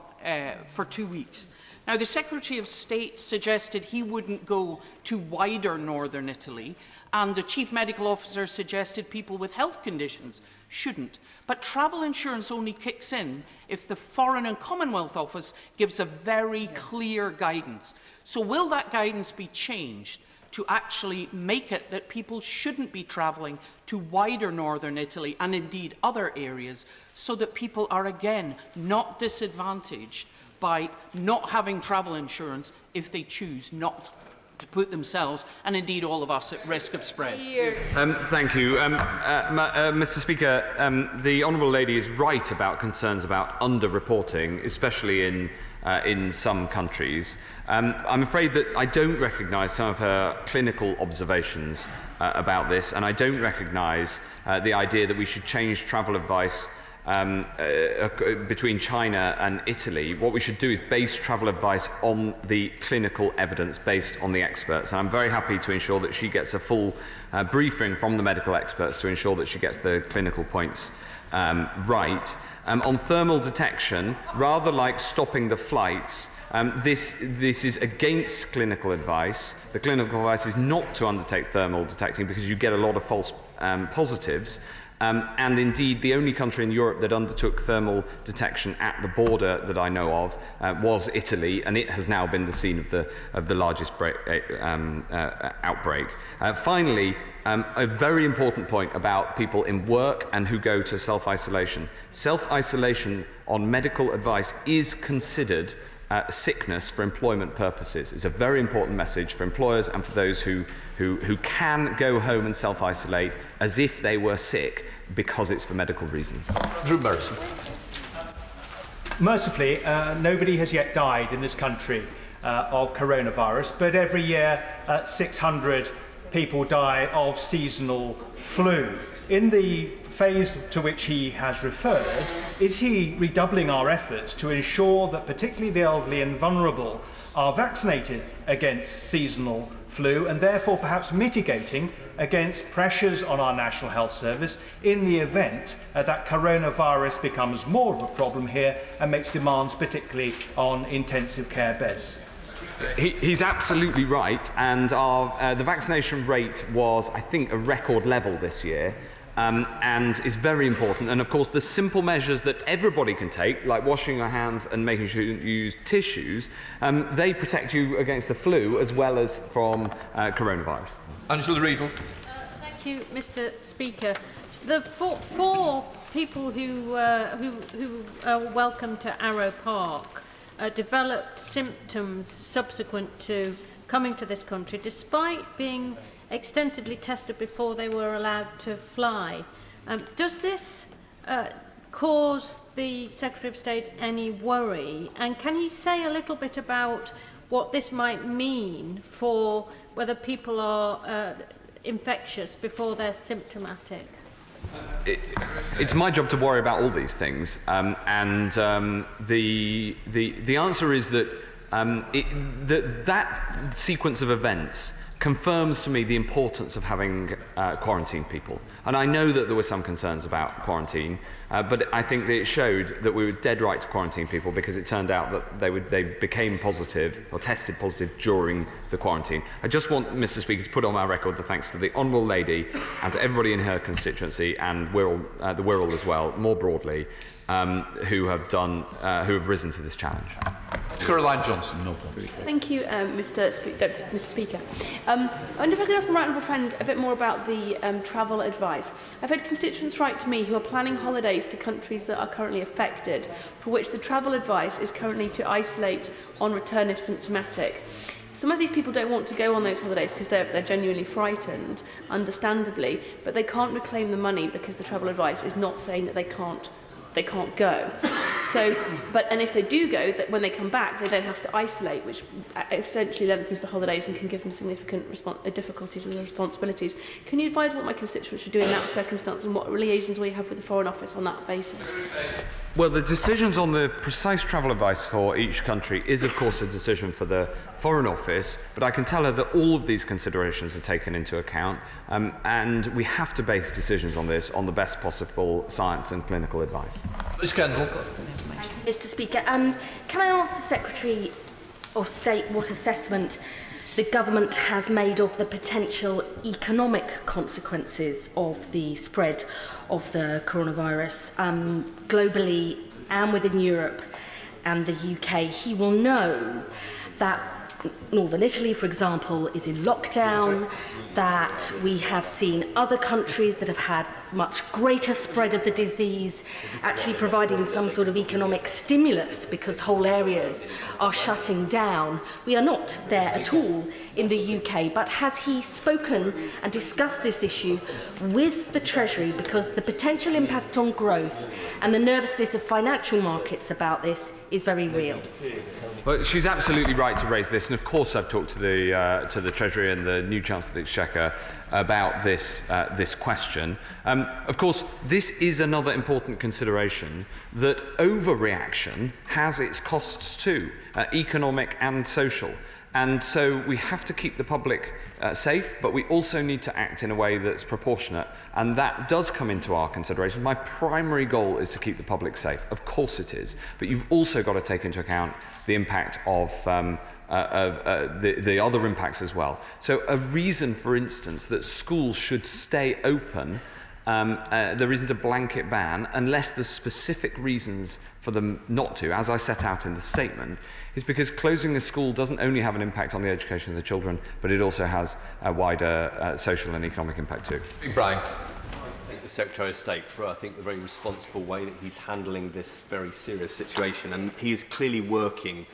2 weeks. Now, the Secretary of State suggested he wouldn't go to wider northern Italy, and the Chief Medical Officer suggested people with health conditions shouldn't. But travel insurance only kicks in if the Foreign and Commonwealth Office gives a very clear guidance. So will that guidance be changed to actually make it that people shouldn't be travelling to wider northern Italy and indeed other areas, so that people are again not disadvantaged by not having travel insurance if they choose not to put themselves, and indeed all of us, at risk of spread? Thank you. Mr. Speaker, the Honourable Lady is right about concerns about underreporting, especially in some countries. I'm afraid that I don't recognise some of her clinical observations about this, and I don't recognise the idea that we should change travel advice between China and Italy. What we should do is base travel advice on the clinical evidence based on the experts. And I'm very happy to ensure that she gets a full briefing from the medical experts to ensure that she gets the clinical points right. On thermal detection, rather like stopping the flights, this is against clinical advice. The clinical advice is not to undertake thermal detecting because you get a lot of false positives. And indeed, the only country in Europe that undertook thermal detection at the border that I know of was Italy, and it has now been the scene of the largest outbreak. Finally, a very important point about people in work and who go to self-isolation. Self-isolation on medical advice is considered sickness for employment purposes. It's a very important message for employers and for those who can go home and self-isolate as if they were sick because it's for medical reasons. Drew Mercer. Mercifully, nobody has yet died in this country of coronavirus, but every year 600 people die of seasonal flu. In the phase to which he has referred, is he redoubling our efforts to ensure that particularly the elderly and vulnerable are vaccinated against seasonal flu and therefore perhaps mitigating against pressures on our National Health Service in the event that coronavirus becomes more of a problem here and makes demands particularly on intensive care beds? He's absolutely right, and the vaccination rate was, I think, a record level this year. And is very important. And of course, the simple measures that everybody can take, like washing your hands and making sure you use tissues, they protect you against the flu as well as from coronavirus. Angela Riedel. Thank you, Mr. Speaker. The four people who are welcome to Arrow Park developed symptoms subsequent to coming to this country, despite being extensively tested before they were allowed to fly. Does this cause the Secretary of State any worry? And can he say a little bit about what this might mean for whether people are infectious before they're symptomatic? It's my job to worry about all these things, and the answer is that that sequence of events confirms to me the importance of having quarantined people. And I know that there were some concerns about quarantine, but I think that it showed that we were dead right to quarantine people, because it turned out that they became positive or tested positive during the quarantine. I just want, Mr. Speaker, to put on my record the thanks to the Honourable Lady and to everybody in her constituency, and the Wirral as well, more broadly, who have risen to this challenge. Caroline Johnson. No problem. Thank you, Mr. Speaker. I wonder if I could ask my right honourable friend a bit more about the travel advice. I've had constituents write to me who are planning holidays to countries that are currently affected, for which the travel advice is currently to isolate on return if symptomatic. Some of these people don't want to go on those holidays because they're genuinely frightened, understandably, but they can't reclaim the money because the travel advice is not saying that they can't go. So, and if they do go, that when they come back, they then have to isolate, which essentially lengthens the holidays and can give them significant difficulties with their responsibilities. Can you advise what my constituents should do in that circumstance, and what liaisons will you have with the Foreign Office on that basis? Well, the decisions on the precise travel advice for each country is, of course, a decision for the Foreign Office, but I can tell her that all of these considerations are taken into account, and we have to base decisions on this on the best possible science and clinical advice. Ms. Kendall. Mr. Speaker, can I ask the Secretary of State what assessment the government has made of the potential economic consequences of the spread of the coronavirus globally and within Europe and the UK? He will know that Northern Italy, for example, is in lockdown, that we have seen other countries that have had much greater spread of the disease actually providing some sort of economic stimulus because whole areas are shutting down. We are not there at all in the UK, but has he spoken and discussed this issue with the Treasury, because the potential impact on growth and the nervousness of financial markets about this is very real? Well, she's absolutely right to raise this, and of course I've talked to the Treasury and the new Chancellor of the Exchequer about this question. Of course, this is another important consideration, that overreaction has its costs too, economic and social. And so we have to keep the public safe, but we also need to act in a way that's proportionate, and that does come into our consideration. My primary goal is to keep the public safe. Of course it is, but you've also got to take into account the impact of the other impacts as well. So a reason, for instance, that schools should stay open, there isn't a blanket ban unless there's specific reasons for them not to, as I set out in the statement, is because closing a school doesn't only have an impact on the education of the children, but it also has a wider social and economic impact too. Brian. Thank the Secretary of State for, I think, the very responsible way that he's handling this very serious situation, and he is clearly working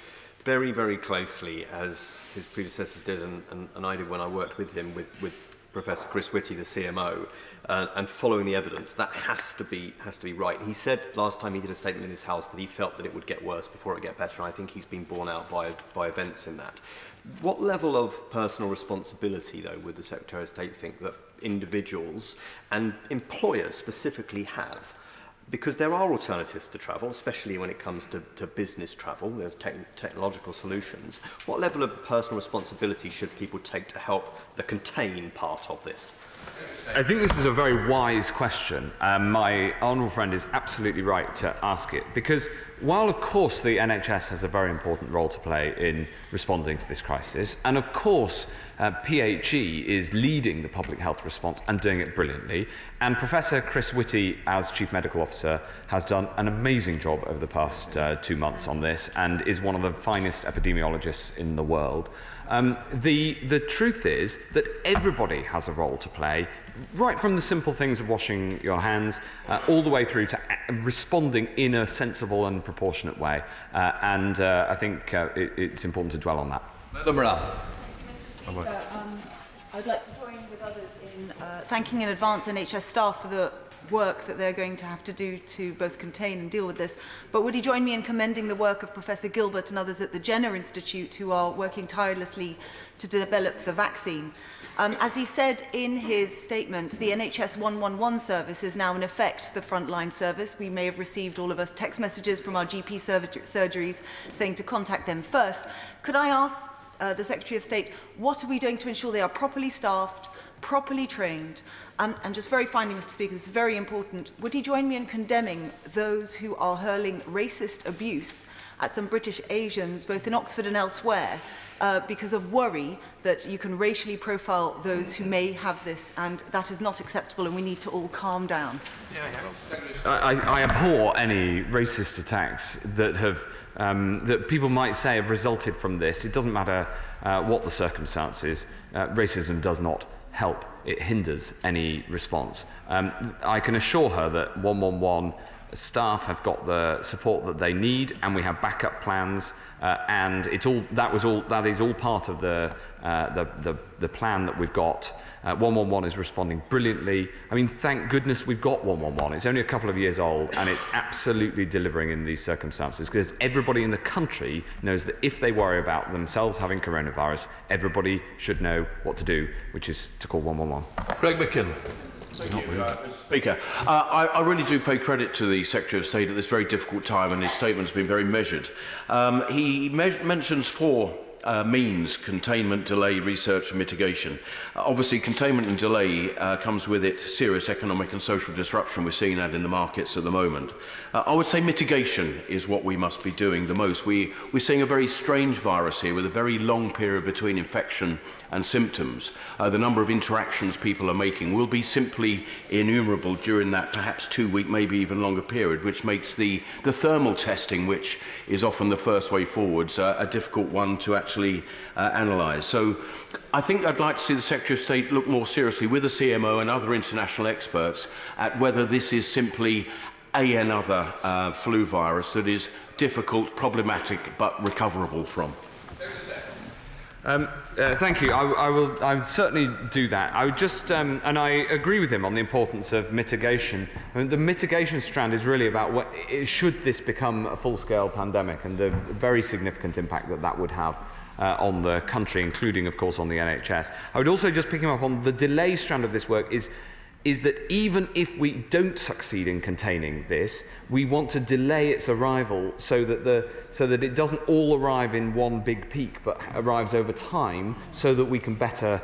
very, very closely, as his predecessors did, and I did when I worked with him, with Professor Chris Whitty, the CMO, and following the evidence. That has to be right. He said last time he did a statement in this House that he felt that it would get worse before it get better, and I think he's been borne out by events in that. What level of personal responsibility, though, would the Secretary of State think that individuals and employers specifically have Because there are alternatives to travel, especially when it comes to business travel. There's technological solutions. What level of personal responsibility should people take to help the contain part of this? I think this is a very wise question. My honourable friend is absolutely right to ask it, because while of course the NHS has a very important role to play in responding to this crisis, and of course PHE is leading the public health response and doing it brilliantly, and Professor Chris Whitty as Chief Medical Officer has done an amazing job over the past 2 months on this and is one of the finest epidemiologists in the world. The truth is that everybody has a role to play, right from the simple things of washing your hands all the way through to responding in a sensible and proportionate way. I think it's important to dwell on that. Madam Moran. Thank you, Mr. Speaker. I'd like to join with others in thanking in advance NHS staff for the work that they're going to have to do to both contain and deal with this. But would he join me in commending the work of Professor Gilbert and others at the Jenner Institute who are working tirelessly to develop the vaccine? As he said in his statement, the NHS 111 service is now in effect the frontline service. We may have received, all of us, text messages from our GP surgeries saying to contact them first. Could I ask the Secretary of State, what are we doing to ensure they are properly staffed, properly trained? And just very finally, Mr. Speaker, this is very important, would he join me in condemning those who are hurling racist abuse at some British Asians, both in Oxford and elsewhere, because of worry that you can racially profile those who may have this, and that is not acceptable, and we need to all calm down. I abhor any racist attacks that have that people might say have resulted from this. It doesn't matter what the circumstances. Racism does not help. It hinders any response. I can assure her that 111 staff have got the support that they need, and we have backup plans, and that is all part of the plan that we've got. 111 is responding brilliantly. I mean, thank goodness we've got 111. It's only a couple of years old, and it's absolutely delivering in these circumstances, because everybody in the country knows that if they worry about themselves having coronavirus, everybody should know what to do, which is to call 111. Greg McKinnon. Thank you, Mr. Speaker. I really do pay credit to the Secretary of State at this very difficult time, and his statement's been very measured. He mentions 4 means: containment, delay, research and mitigation. Obviously, containment and delay comes with it serious economic and social disruption. We're seeing that in the markets at the moment. I would say mitigation is what we must be doing the most. We're seeing a very strange virus here with a very long period between infection and symptoms. The number of interactions people are making will be simply innumerable during that perhaps 2-week, maybe even longer period, which makes the thermal testing, which is often the first way forwards, a difficult one to actually analyse. So I think I'd like to see the Secretary of State look more seriously with the CMO and other international experts at whether this is simply another flu virus that is difficult, problematic, but recoverable from. Thank you. I will certainly do that. I would just, and I agree with him on the importance of mitigation. I mean, the mitigation strand is really about should this become a full-scale pandemic, and the very significant impact that that would have on the country, including, of course, on the NHS. I would also just pick him up on the delay strand of this work is that even if we don't succeed in containing this, we want to delay its arrival so that it doesn't all arrive in one big peak, but arrives over time, so that we can better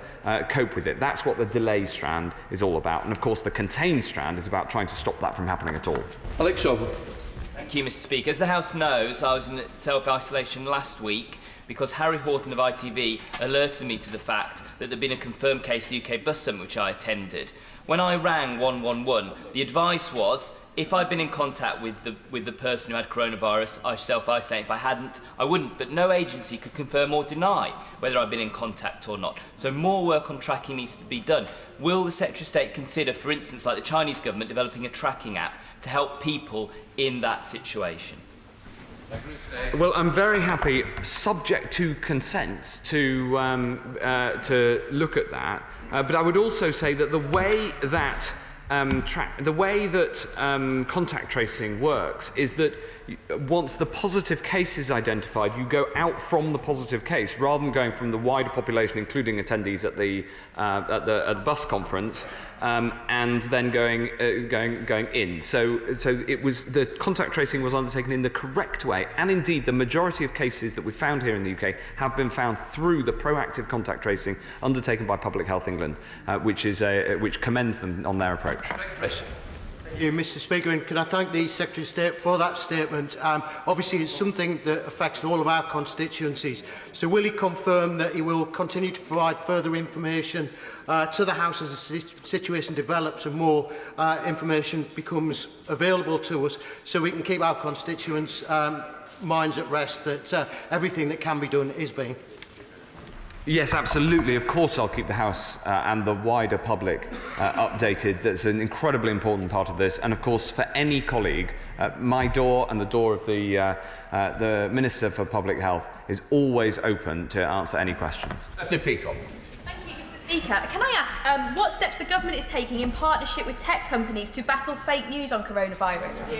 cope with it. That's what the delay strand is all about. And of course, the contain strand is about trying to stop that from happening at all. Alex Shovel. Thank you, Mr. Speaker. As the House knows, I was in self-isolation last week because Harry Horton of ITV alerted me to the fact that there had been a confirmed case at the UK Bus Summit, which I attended. When I rang 111, the advice was, if I'd been in contact with the person who had coronavirus, I should self-isolate. If I hadn't, I wouldn't. But no agency could confirm or deny whether I'd been in contact or not. So more work on tracking needs to be done. Will the Secretary of State consider, for instance, like the Chinese government, developing a tracking app to help people in that situation? Well, I'm very happy, subject to consent, to look at that. But I would also say that the way that the way that contact tracing works is that once the positive case is identified, you go out from the positive case rather than going from the wider population, including attendees at the bus conference, and then going in. So the contact tracing was undertaken in the correct way, and indeed the majority of cases that we found here in the UK have been found through the proactive contact tracing undertaken by Public Health England, which commends them on their approach. Thank you, Mr. Speaker, and can I thank the Secretary of State for that statement. Obviously, it's something that affects all of our constituencies. So will he confirm that he will continue to provide further information to the House as the situation develops and more information becomes available to us, so we can keep our constituents' minds at rest that everything that can be done is being? Yes, absolutely. Of course, I'll keep the House and the wider public updated. That's an incredibly important part of this. And of course, for any colleague, my door and the door of the Minister for Public Health is always open to answer any questions. Thank you, Mr. Speaker, can I ask what steps the government is taking in partnership with tech companies to battle fake news on coronavirus?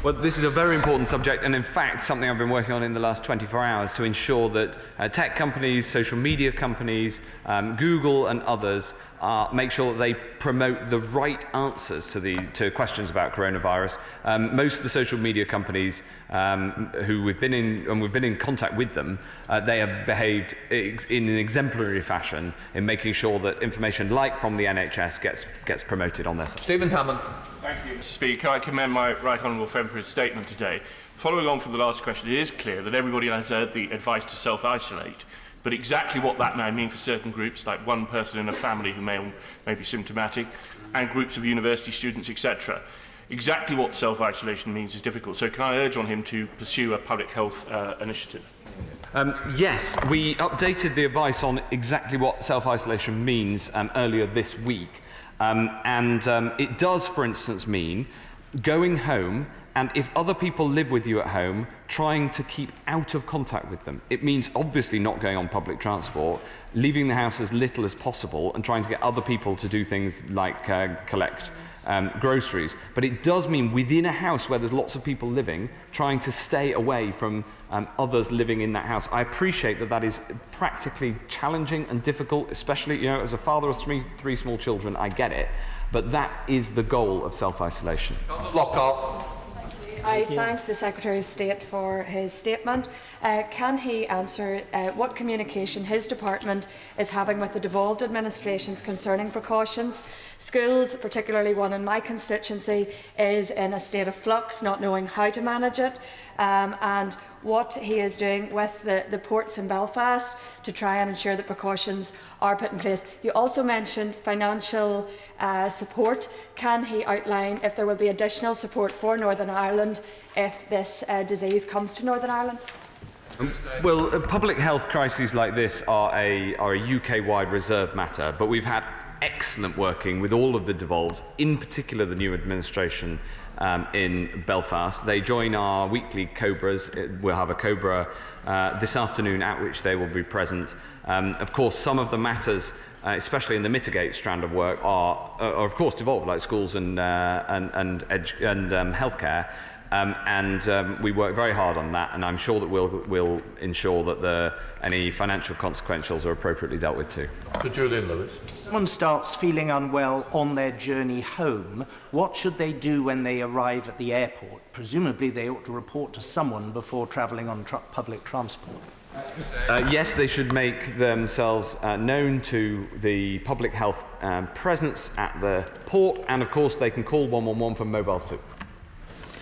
Well, this is a very important subject, and in fact something I've been working on in the last 24 hours to ensure that tech companies, social media companies, Google and others make sure that they promote the right answers to questions about coronavirus. Most of the social media companies who we've been in contact with them, they have behaved in an exemplary fashion in making sure that information like from the NHS gets promoted on their site. Stephen Hammond. Thank you, Mr. Speaker. Can I commend my right honourable friend for his statement today? Following on from the last question, it is clear that everybody has heard the advice to self-isolate. But exactly what that may mean for certain groups, like one person in a family who may be symptomatic, and groups of university students, etc., exactly what self-isolation means is difficult. So can I urge on him to pursue a public health initiative? Yes, we updated the advice on exactly what self-isolation means earlier this week. It does, for instance, mean going home, and if other people live with you at home, trying to keep out of contact with them. It means obviously not going on public transport, leaving the house as little as possible, and trying to get other people to do things like collect groceries. But it does mean within a house where there's lots of people living, trying to stay away from others living in that house. I appreciate that that is practically challenging and difficult, especially, as a father of three small children, I get it. But that is the goal of self-isolation. Lockhart. I thank the Secretary of State for his statement. Can he answer what communication his department is having with the devolved administrations concerning precautions? Schools, particularly one in my constituency, is in a state of flux, not knowing how to manage it, and what he is doing with the ports in Belfast to try and ensure that precautions are put in place. You also mentioned financial support. Can he outline if there will be additional support for Northern Ireland if this disease comes to Northern Ireland? Well, public health crises like this are a UK-wide reserve matter, but we've had excellent working with all of the devolves, in particular the new administration in Belfast. They join our weekly Cobras. We'll have a Cobra this afternoon at which they will be present. Of course, some of the matters, especially in the mitigate strand of work, are of course devolved, like schools and healthcare. We work very hard on that, and I'm sure that we'll ensure that any financial consequentials are appropriately dealt with too. To Julian Lewis. Someone starts feeling unwell on their journey home. What should they do when they arrive at the airport? Presumably they ought to report to someone before travelling on public transport. Yes, they should make themselves known to the public health presence at the port, and of course they can call 111 from mobiles too.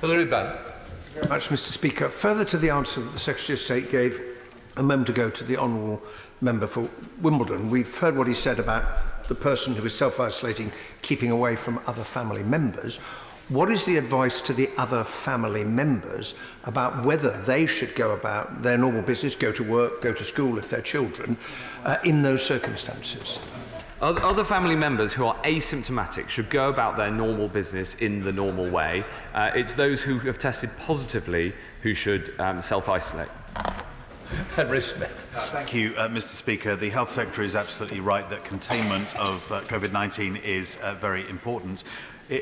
Hilary Benn. Thank you very much, Mr. Speaker. Further to the answer that the Secretary of State gave a moment ago to the Honourable Member for Wimbledon, we've heard what he said about the person who is self-isolating, keeping away from other family members. What is the advice to the other family members about whether they should go about their normal business, go to work, go to school if they're children, in those circumstances? Other family members who are asymptomatic should go about their normal business in the normal way. It's those who have tested positively who should self-isolate. Henry Smith. Thank you, Mr. Speaker. The Health Secretary is absolutely right that containment of COVID-19 is very important.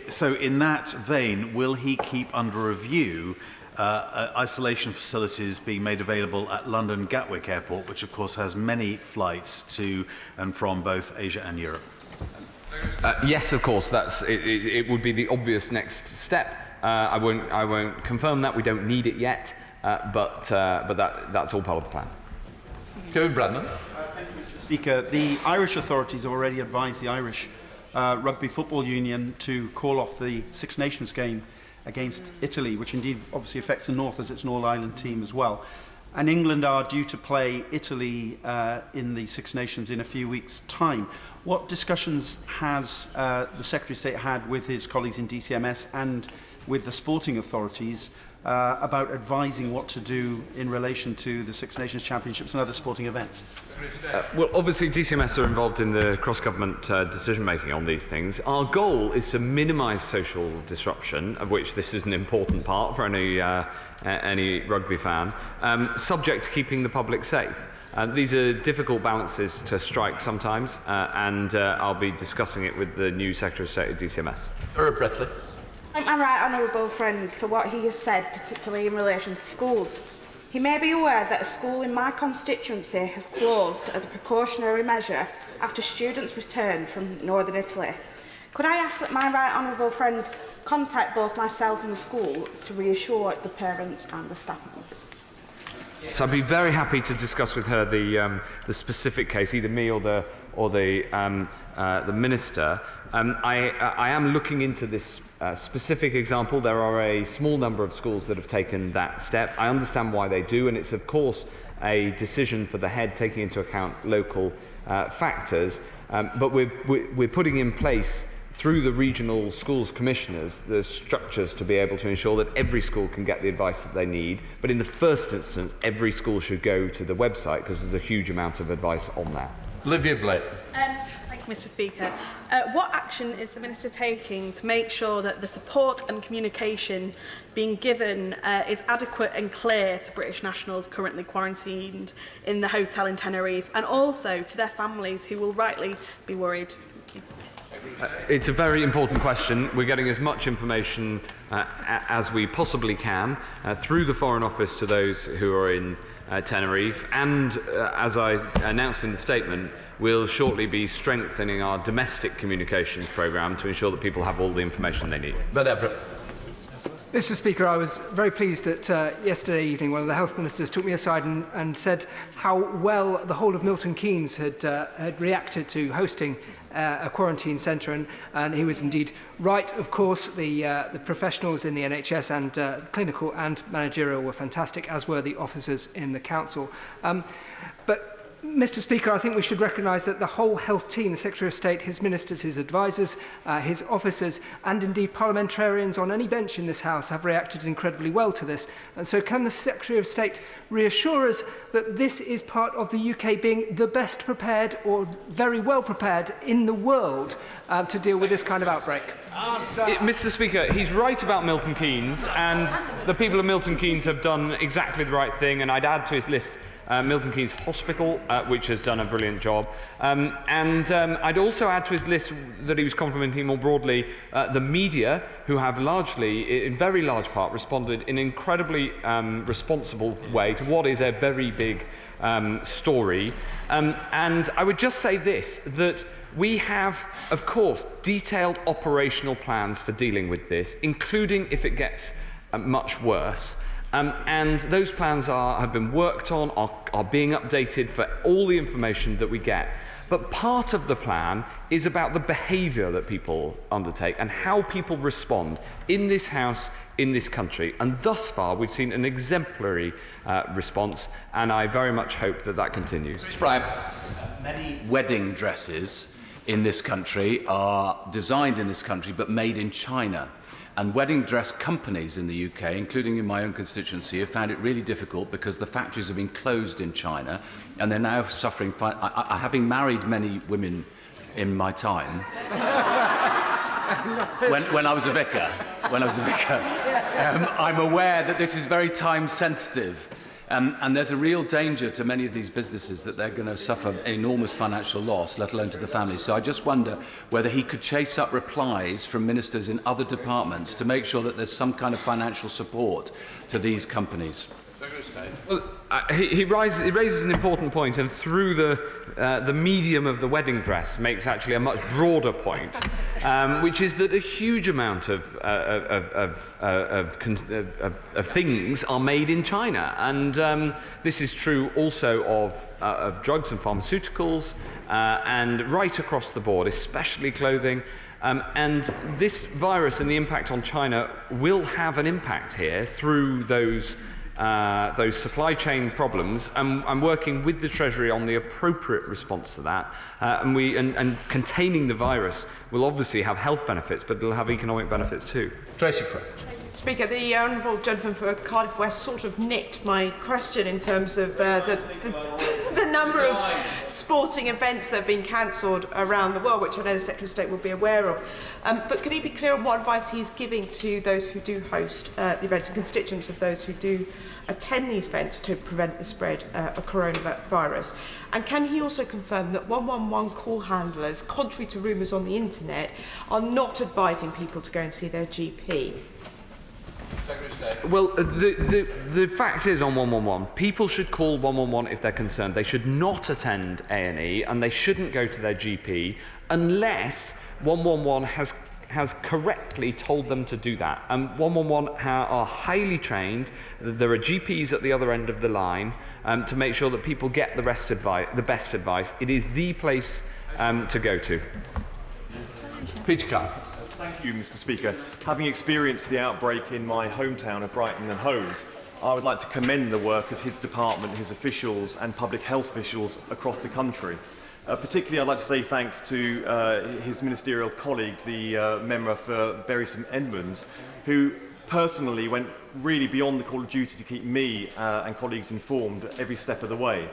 So in that vein, will he keep under review isolation facilities being made available at London Gatwick Airport, which of course has many flights to and from both Asia and Europe? Yes, of course. It would be the obvious next step. I won't confirm that. We don't need it yet, but that's all part of the plan. Kevin Bradman. Thank you, Mr. Speaker. The Irish authorities have already advised the Irish Rugby Football Union to call off the Six Nations game against Italy, which indeed obviously affects the North as it's an all-island team as well. And England are due to play Italy in the Six Nations in a few weeks' time. What discussions has the Secretary of State had with his colleagues in DCMS and with the sporting authorities about advising what to do in relation to the Six Nations Championships and other sporting events? Well, obviously DCMS are involved in the cross-government decision-making on these things. Our goal is to minimise social disruption, of which this is an important part for any rugby fan, subject to keeping the public safe. These are difficult balances to strike sometimes, and I'll be discussing it with the new Secretary of State at DCMS. Bretley. Thank my right honourable friend for what he has said, particularly in relation to schools. He may be aware that a school in my constituency has closed as a precautionary measure after students returned from northern Italy. Could I ask that my right honourable friend contact both myself and the school to reassure the parents and the staff members? So I'd be very happy to discuss with her the specific case, either me or the minister. I am looking into this specific example. There are a small number of schools that have taken that step. I understand why they do, and it's of course a decision for the head taking into account local factors. But we're putting in place, through the regional schools commissioners, the structures to be able to ensure that every school can get the advice that they need. But in the first instance, every school should go to the website because there's a huge amount of advice on there. Olivia Blake. Thank you, Mr. Speaker. What action is the Minister taking to make sure that the support and communication being given is adequate and clear to British nationals currently quarantined in the hotel in Tenerife, and also to their families who will rightly be worried? It's a very important question. We're getting as much information as we possibly can through the Foreign Office to those who are in Tenerife, and as I announced in the statement, we'll shortly be strengthening our domestic communications programme to ensure that people have all the information they need. Ben Everett. Mr. Speaker, I was very pleased that yesterday evening one of the health ministers took me aside and said how well the whole of Milton Keynes had reacted to hosting a quarantine centre, and he was indeed right. Of course, the professionals in the NHS and clinical and managerial were fantastic, as were the officers in the council. But Mr. Speaker, I think we should recognise that the whole health team, the Secretary of State, his ministers, his advisers, his officers, and indeed parliamentarians on any bench in this House have reacted incredibly well to this. And so can the Secretary of State reassure us that this is part of the UK being the best prepared or very well prepared in the world to deal with this kind of outbreak? Mr. Speaker, he's right about Milton Keynes, and the people of Milton Keynes have done exactly the right thing, and I'd add to his list Milton Keynes Hospital, which has done a brilliant job. I'd also add to his list that he was complimenting more broadly the media, who have largely, in very large part, responded in an incredibly responsible way to what is a very big story. And I would just say this, that we have, of course, detailed operational plans for dealing with this, including if it gets much worse. And those plans have been worked on, are being updated for all the information that we get. But part of the plan is about the behaviour that people undertake and how people respond in this House, in this country. And thus far, we've seen an exemplary response, and I very much hope that that continues. Many wedding dresses in this country are designed in this country but made in China. And wedding dress companies in the UK, including in my own constituency, have found it really difficult because the factories have been closed in China, and they're now suffering. Having married many women in my time, when I was a vicar, I'm aware that this is very time sensitive. And there's a real danger to many of these businesses that they're going to suffer enormous financial loss, let alone to the families. So I just wonder whether he could chase up replies from ministers in other departments to make sure that there's some kind of financial support to these companies. Well, he raises an important point, and through the medium of the wedding dress makes actually a much broader point, which is that a huge amount of things are made in China, and this is true also of drugs and pharmaceuticals, and right across the board, especially clothing. And this virus and the impact on China will have an impact here through those supply chain problems. I'm working with the Treasury on the appropriate response to that, and containing the virus will obviously have health benefits, but it'll have economic benefits too. Tracy Craig. Speaker, the Honourable Gentleman for Cardiff West sort of nicked my question in terms of the number of sporting events that have been cancelled around the world, which I know the Secretary of State will be aware of. But could he be clear on what advice he's giving to those who do host the events and constituents of those who do attend these events to prevent the spread of coronavirus? And can he also confirm that 111 call handlers, contrary to rumours on the internet, are not advising people to go and see their GP? Well, the fact is on 111, people should call 111 if they're concerned. They should not attend A&E, and they shouldn't go to their GP unless 111 has correctly told them to do that. And 111 are highly trained. There are GPs at the other end of the line to make sure that people get the best advice. It is the place to go to. Peter Carr. Thank you, Mr. Speaker. Having experienced the outbreak in my hometown of Brighton and Hove, I would like to commend the work of his department, his officials and public health officials across the country. Particularly, I'd like to say thanks to his ministerial colleague, the member for Bury St Edmunds, who personally went really beyond the call of duty to keep me and colleagues informed every step of the way.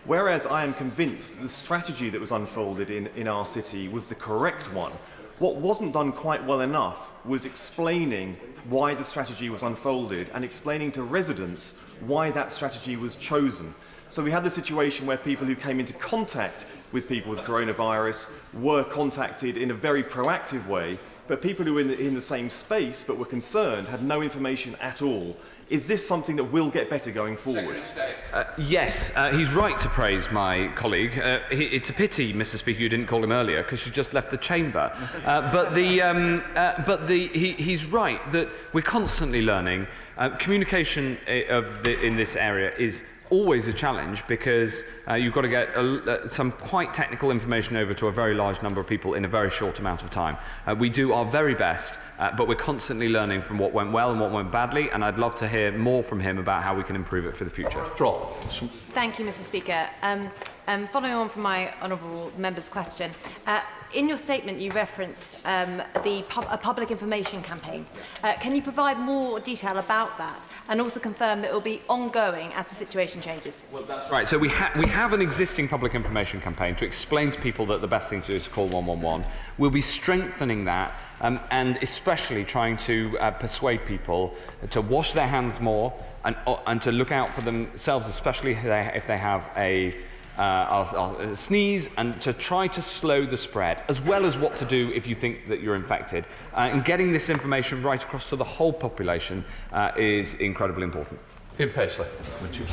Whereas I am convinced the strategy that was unfolded in our city was the correct one, what wasn't done quite well enough was explaining why the strategy was unfolded and explaining to residents why that strategy was chosen. So we had the situation where people who came into contact with people with coronavirus were contacted in a very proactive way, but people who were in the same space but were concerned had no information at all. Is this something that will get better going forward? Yes, he's right to praise my colleague. It's a pity, Mr. Speaker, you didn't call him earlier because she just left the chamber. He's right that we're constantly learning. Communication in this area is always a challenge because you've got to get some quite technical information over to a very large number of people in a very short amount of time. We do our very best, but we're constantly learning from what went well and what went badly, and I'd love to hear more from him about how we can improve it for the future. Thank you, Mr. Speaker. Following on from my honourable member's question, in your statement you referenced a public information campaign. Can you provide more detail about that and also confirm that it will be ongoing as the situation changes? Well, that's right. So we have an existing public information campaign to explain to people that the best thing to do is to call 111. We'll be strengthening that and especially trying to persuade people to wash their hands more and to look out for themselves, especially if they have a sneeze, and to try to slow the spread, as well as what to do if you think that you're infected. And getting this information right across to the whole population is incredibly important. Ian Paisley,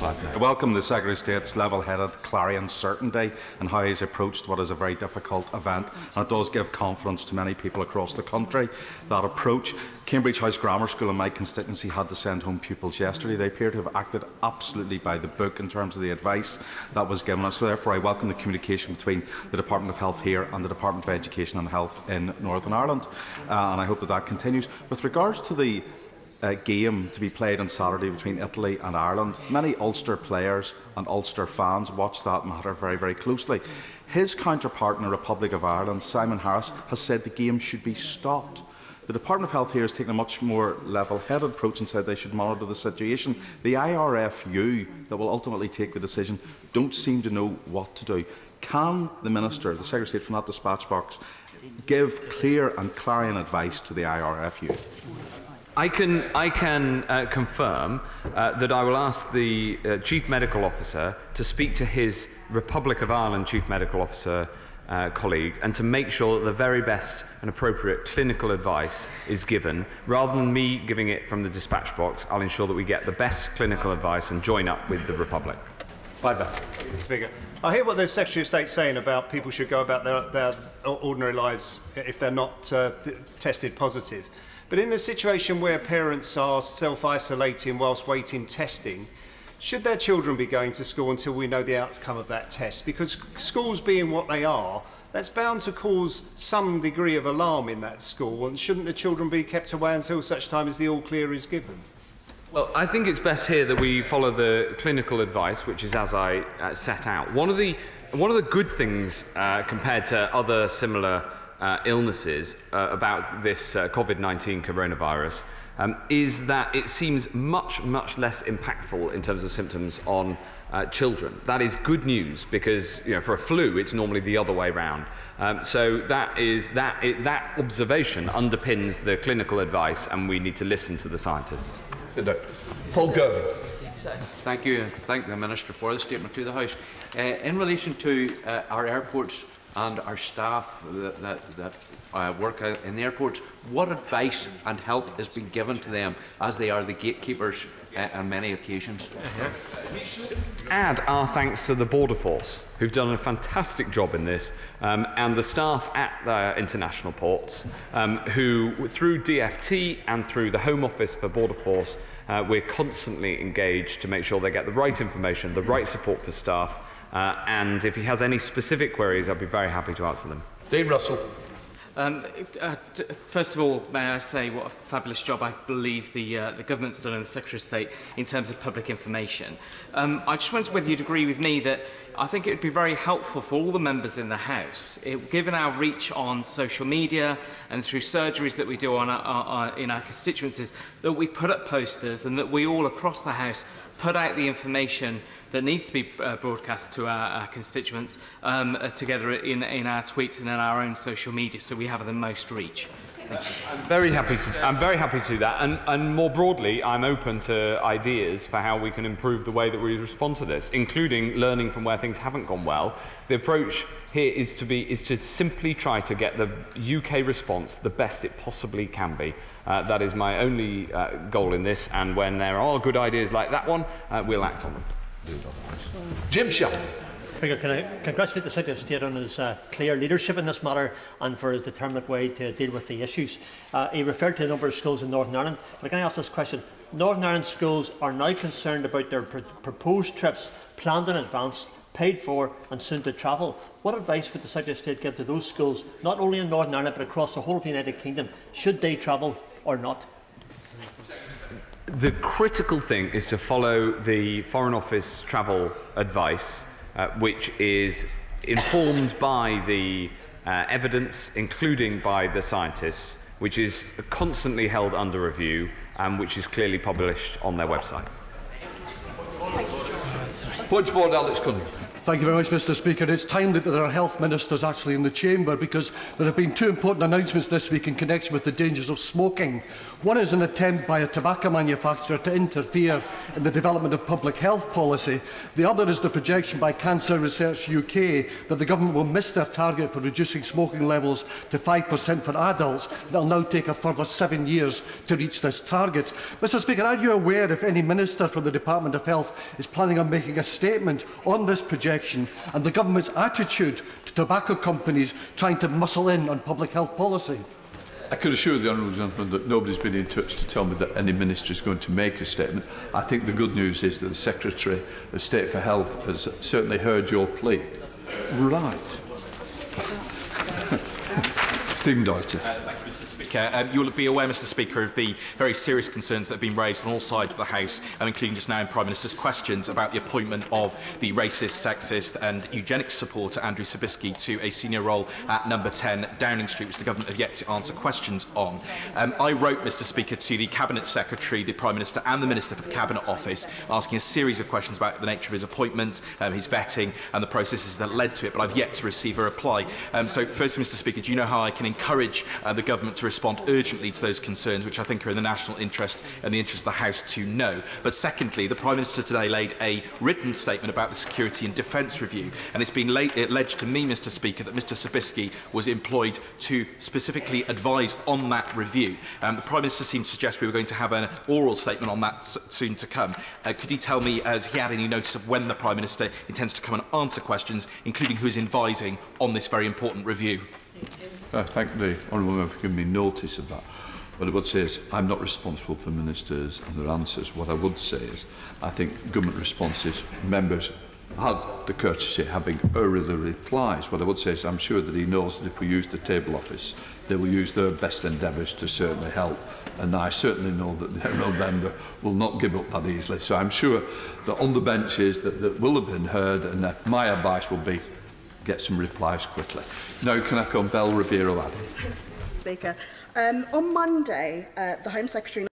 I welcome the Secretary of State's level-headed, clarion certainty and how he's approached what is a very difficult event. And it does give confidence to many people across the country. That approach. Cambridge House Grammar School in my constituency had to send home pupils yesterday. They appear to have acted absolutely by the book in terms of the advice that was given us. So therefore I welcome the communication between the Department of Health here and the Department of Education and Health in Northern Ireland. And I hope that that continues. With regards to the game to be played on Saturday between Italy and Ireland, many Ulster players and Ulster fans watch that matter very, very closely. His counterpart in the Republic of Ireland, Simon Harris, has said the game should be stopped. The Department of Health here has taken a much more level-headed approach and said they should monitor the situation. The IRFU that will ultimately take the decision don't seem to know what to do. Can the Minister, the Secretary of State from that dispatch box, give clear and clarion advice to the IRFU? I can confirm that I will ask the Chief Medical Officer to speak to his Republic of Ireland Chief Medical Officer colleague and to make sure that the very best and appropriate clinical advice is given. Rather than me giving it from the dispatch box, I'll ensure that we get the best clinical advice and join up with the Republic. Speaker, I hear what the Secretary of State's saying about people should go about their ordinary lives if they're not tested positive. But in the situation where parents are self-isolating whilst waiting testing, should their children be going to school until we know the outcome of that test? Because schools being what they are, that's bound to cause some degree of alarm in that school, and shouldn't the children be kept away until such time as the all clear is given? Well, I think it's best here that we follow the clinical advice, which is as I set out. One of the good things compared to other similar illnesses about this COVID-19 coronavirus is that it seems much less impactful in terms of symptoms on children. That is good news because, you know, for a flu it's normally the other way round. So that observation underpins the clinical advice, and we need to listen to the scientists. Paul Gurley. Thank you, and thank the Minister for the statement to the House. In relation to our airports and our staff that work in the airports, what advice and help has been given to them, as they are the gatekeepers on many occasions? Add our thanks to the Border Force, who've done a fantastic job in this, and the staff at the international ports, who, through DFT and through the Home Office for Border Force, we're constantly engaged to make sure they get the right information, the right support for staff, and if he has any specific queries, I'll be very happy to answer them. Dean Russell. First of all, may I say what a fabulous job I believe the government's done and the Secretary of State in terms of public information. I just wondered whether you'd agree with me that I think it would be very helpful for all the members in the House, given our reach on social media and through surgeries that we do in our constituencies, that we put up posters and that we all across the House put out the information that needs to be broadcast to our constituents together in our tweets and in our own social media, so we have the most reach. Thank you. I'm very happy to do that, and more broadly, I'm open to ideas for how we can improve the way that we respond to this, including learning from where things haven't gone well. The approach here is to simply try to get the UK response the best it possibly can be. That is my only goal in this, and when there are good ideas like that one, we'll act on them. Jim Shaw. Speaker, can I congratulate the Secretary of State on his clear leadership in this matter and for his determined way to deal with the issues. He referred to a number of schools in Northern Ireland. But can I ask this question? Northern Ireland schools are now concerned about their proposed trips planned in advance, paid for and soon to travel. What advice would the Secretary of State give to those schools, not only in Northern Ireland but across the whole of the United Kingdom? Should they travel or not? The critical thing is to follow the Foreign Office travel advice, which is informed by the evidence, including by the scientists, which is constantly held under review and which is clearly published on their website. Point forward, Alex Cunningham. Thank you very much, Mr. Speaker. It's timely that there are health ministers actually in the chamber, because there have been two important announcements this week in connection with the dangers of smoking. One is an attempt by a tobacco manufacturer to interfere in the development of public health policy. The other is the projection by Cancer Research UK that the government will miss their target for reducing smoking levels to 5% for adults. It will now take a further 7 years to reach this target. Mr. Speaker, are you aware if any minister from the Department of Health is planning on making a statement on this projection and the government's attitude to tobacco companies trying to muscle in on public health policy? I can assure the honourable gentleman that nobody's been in touch to tell me that any minister is going to make a statement. I think the good news is that the Secretary of State for Health has certainly heard your plea. Right. Stephen Doherty. Thank you, Mr. Speaker. You'll be aware, Mr. Speaker, of the very serious concerns that have been raised on all sides of the House, including just now in Prime Minister's questions about the appointment of the racist, sexist and eugenics supporter Andrew Sabisky to a senior role at number 10 Downing Street, which the government have yet to answer questions on. I wrote, Mr. Speaker, to the Cabinet Secretary, the Prime Minister and the Minister for the Cabinet Office, asking a series of questions about the nature of his appointment, his vetting and the processes that led to it, but I've yet to receive a reply. So first, Mr. Speaker, do you know how I can encourage the government to respond respond urgently to those concerns, which I think are in the national interest and the interest of the House to know. But secondly, the Prime Minister today laid a written statement about the Security and Defence Review, and it's been alleged to me, Mr Speaker, that Mr Sabisky was employed to specifically advise on that review. The Prime Minister seemed to suggest we were going to have an oral statement on that soon to come. Could he tell me, has he had any notice of when the Prime Minister intends to come and answer questions, including who is advising on this very important review? I thank the Honourable Member for giving me notice of that. What I would say is I'm not responsible for ministers and their answers. What I would say is I think government responses, members had the courtesy of having early replies. What I would say is I'm sure that he knows that if we use the table office, they will use their best endeavours to certainly help. And I certainly know that the Honourable Member will not give up that easily. So I'm sure that on the benches that will have been heard, and that my advice will be get some replies quickly. Now can I come Bell Riviero Adam? Speaker. On Monday, the Home Secretary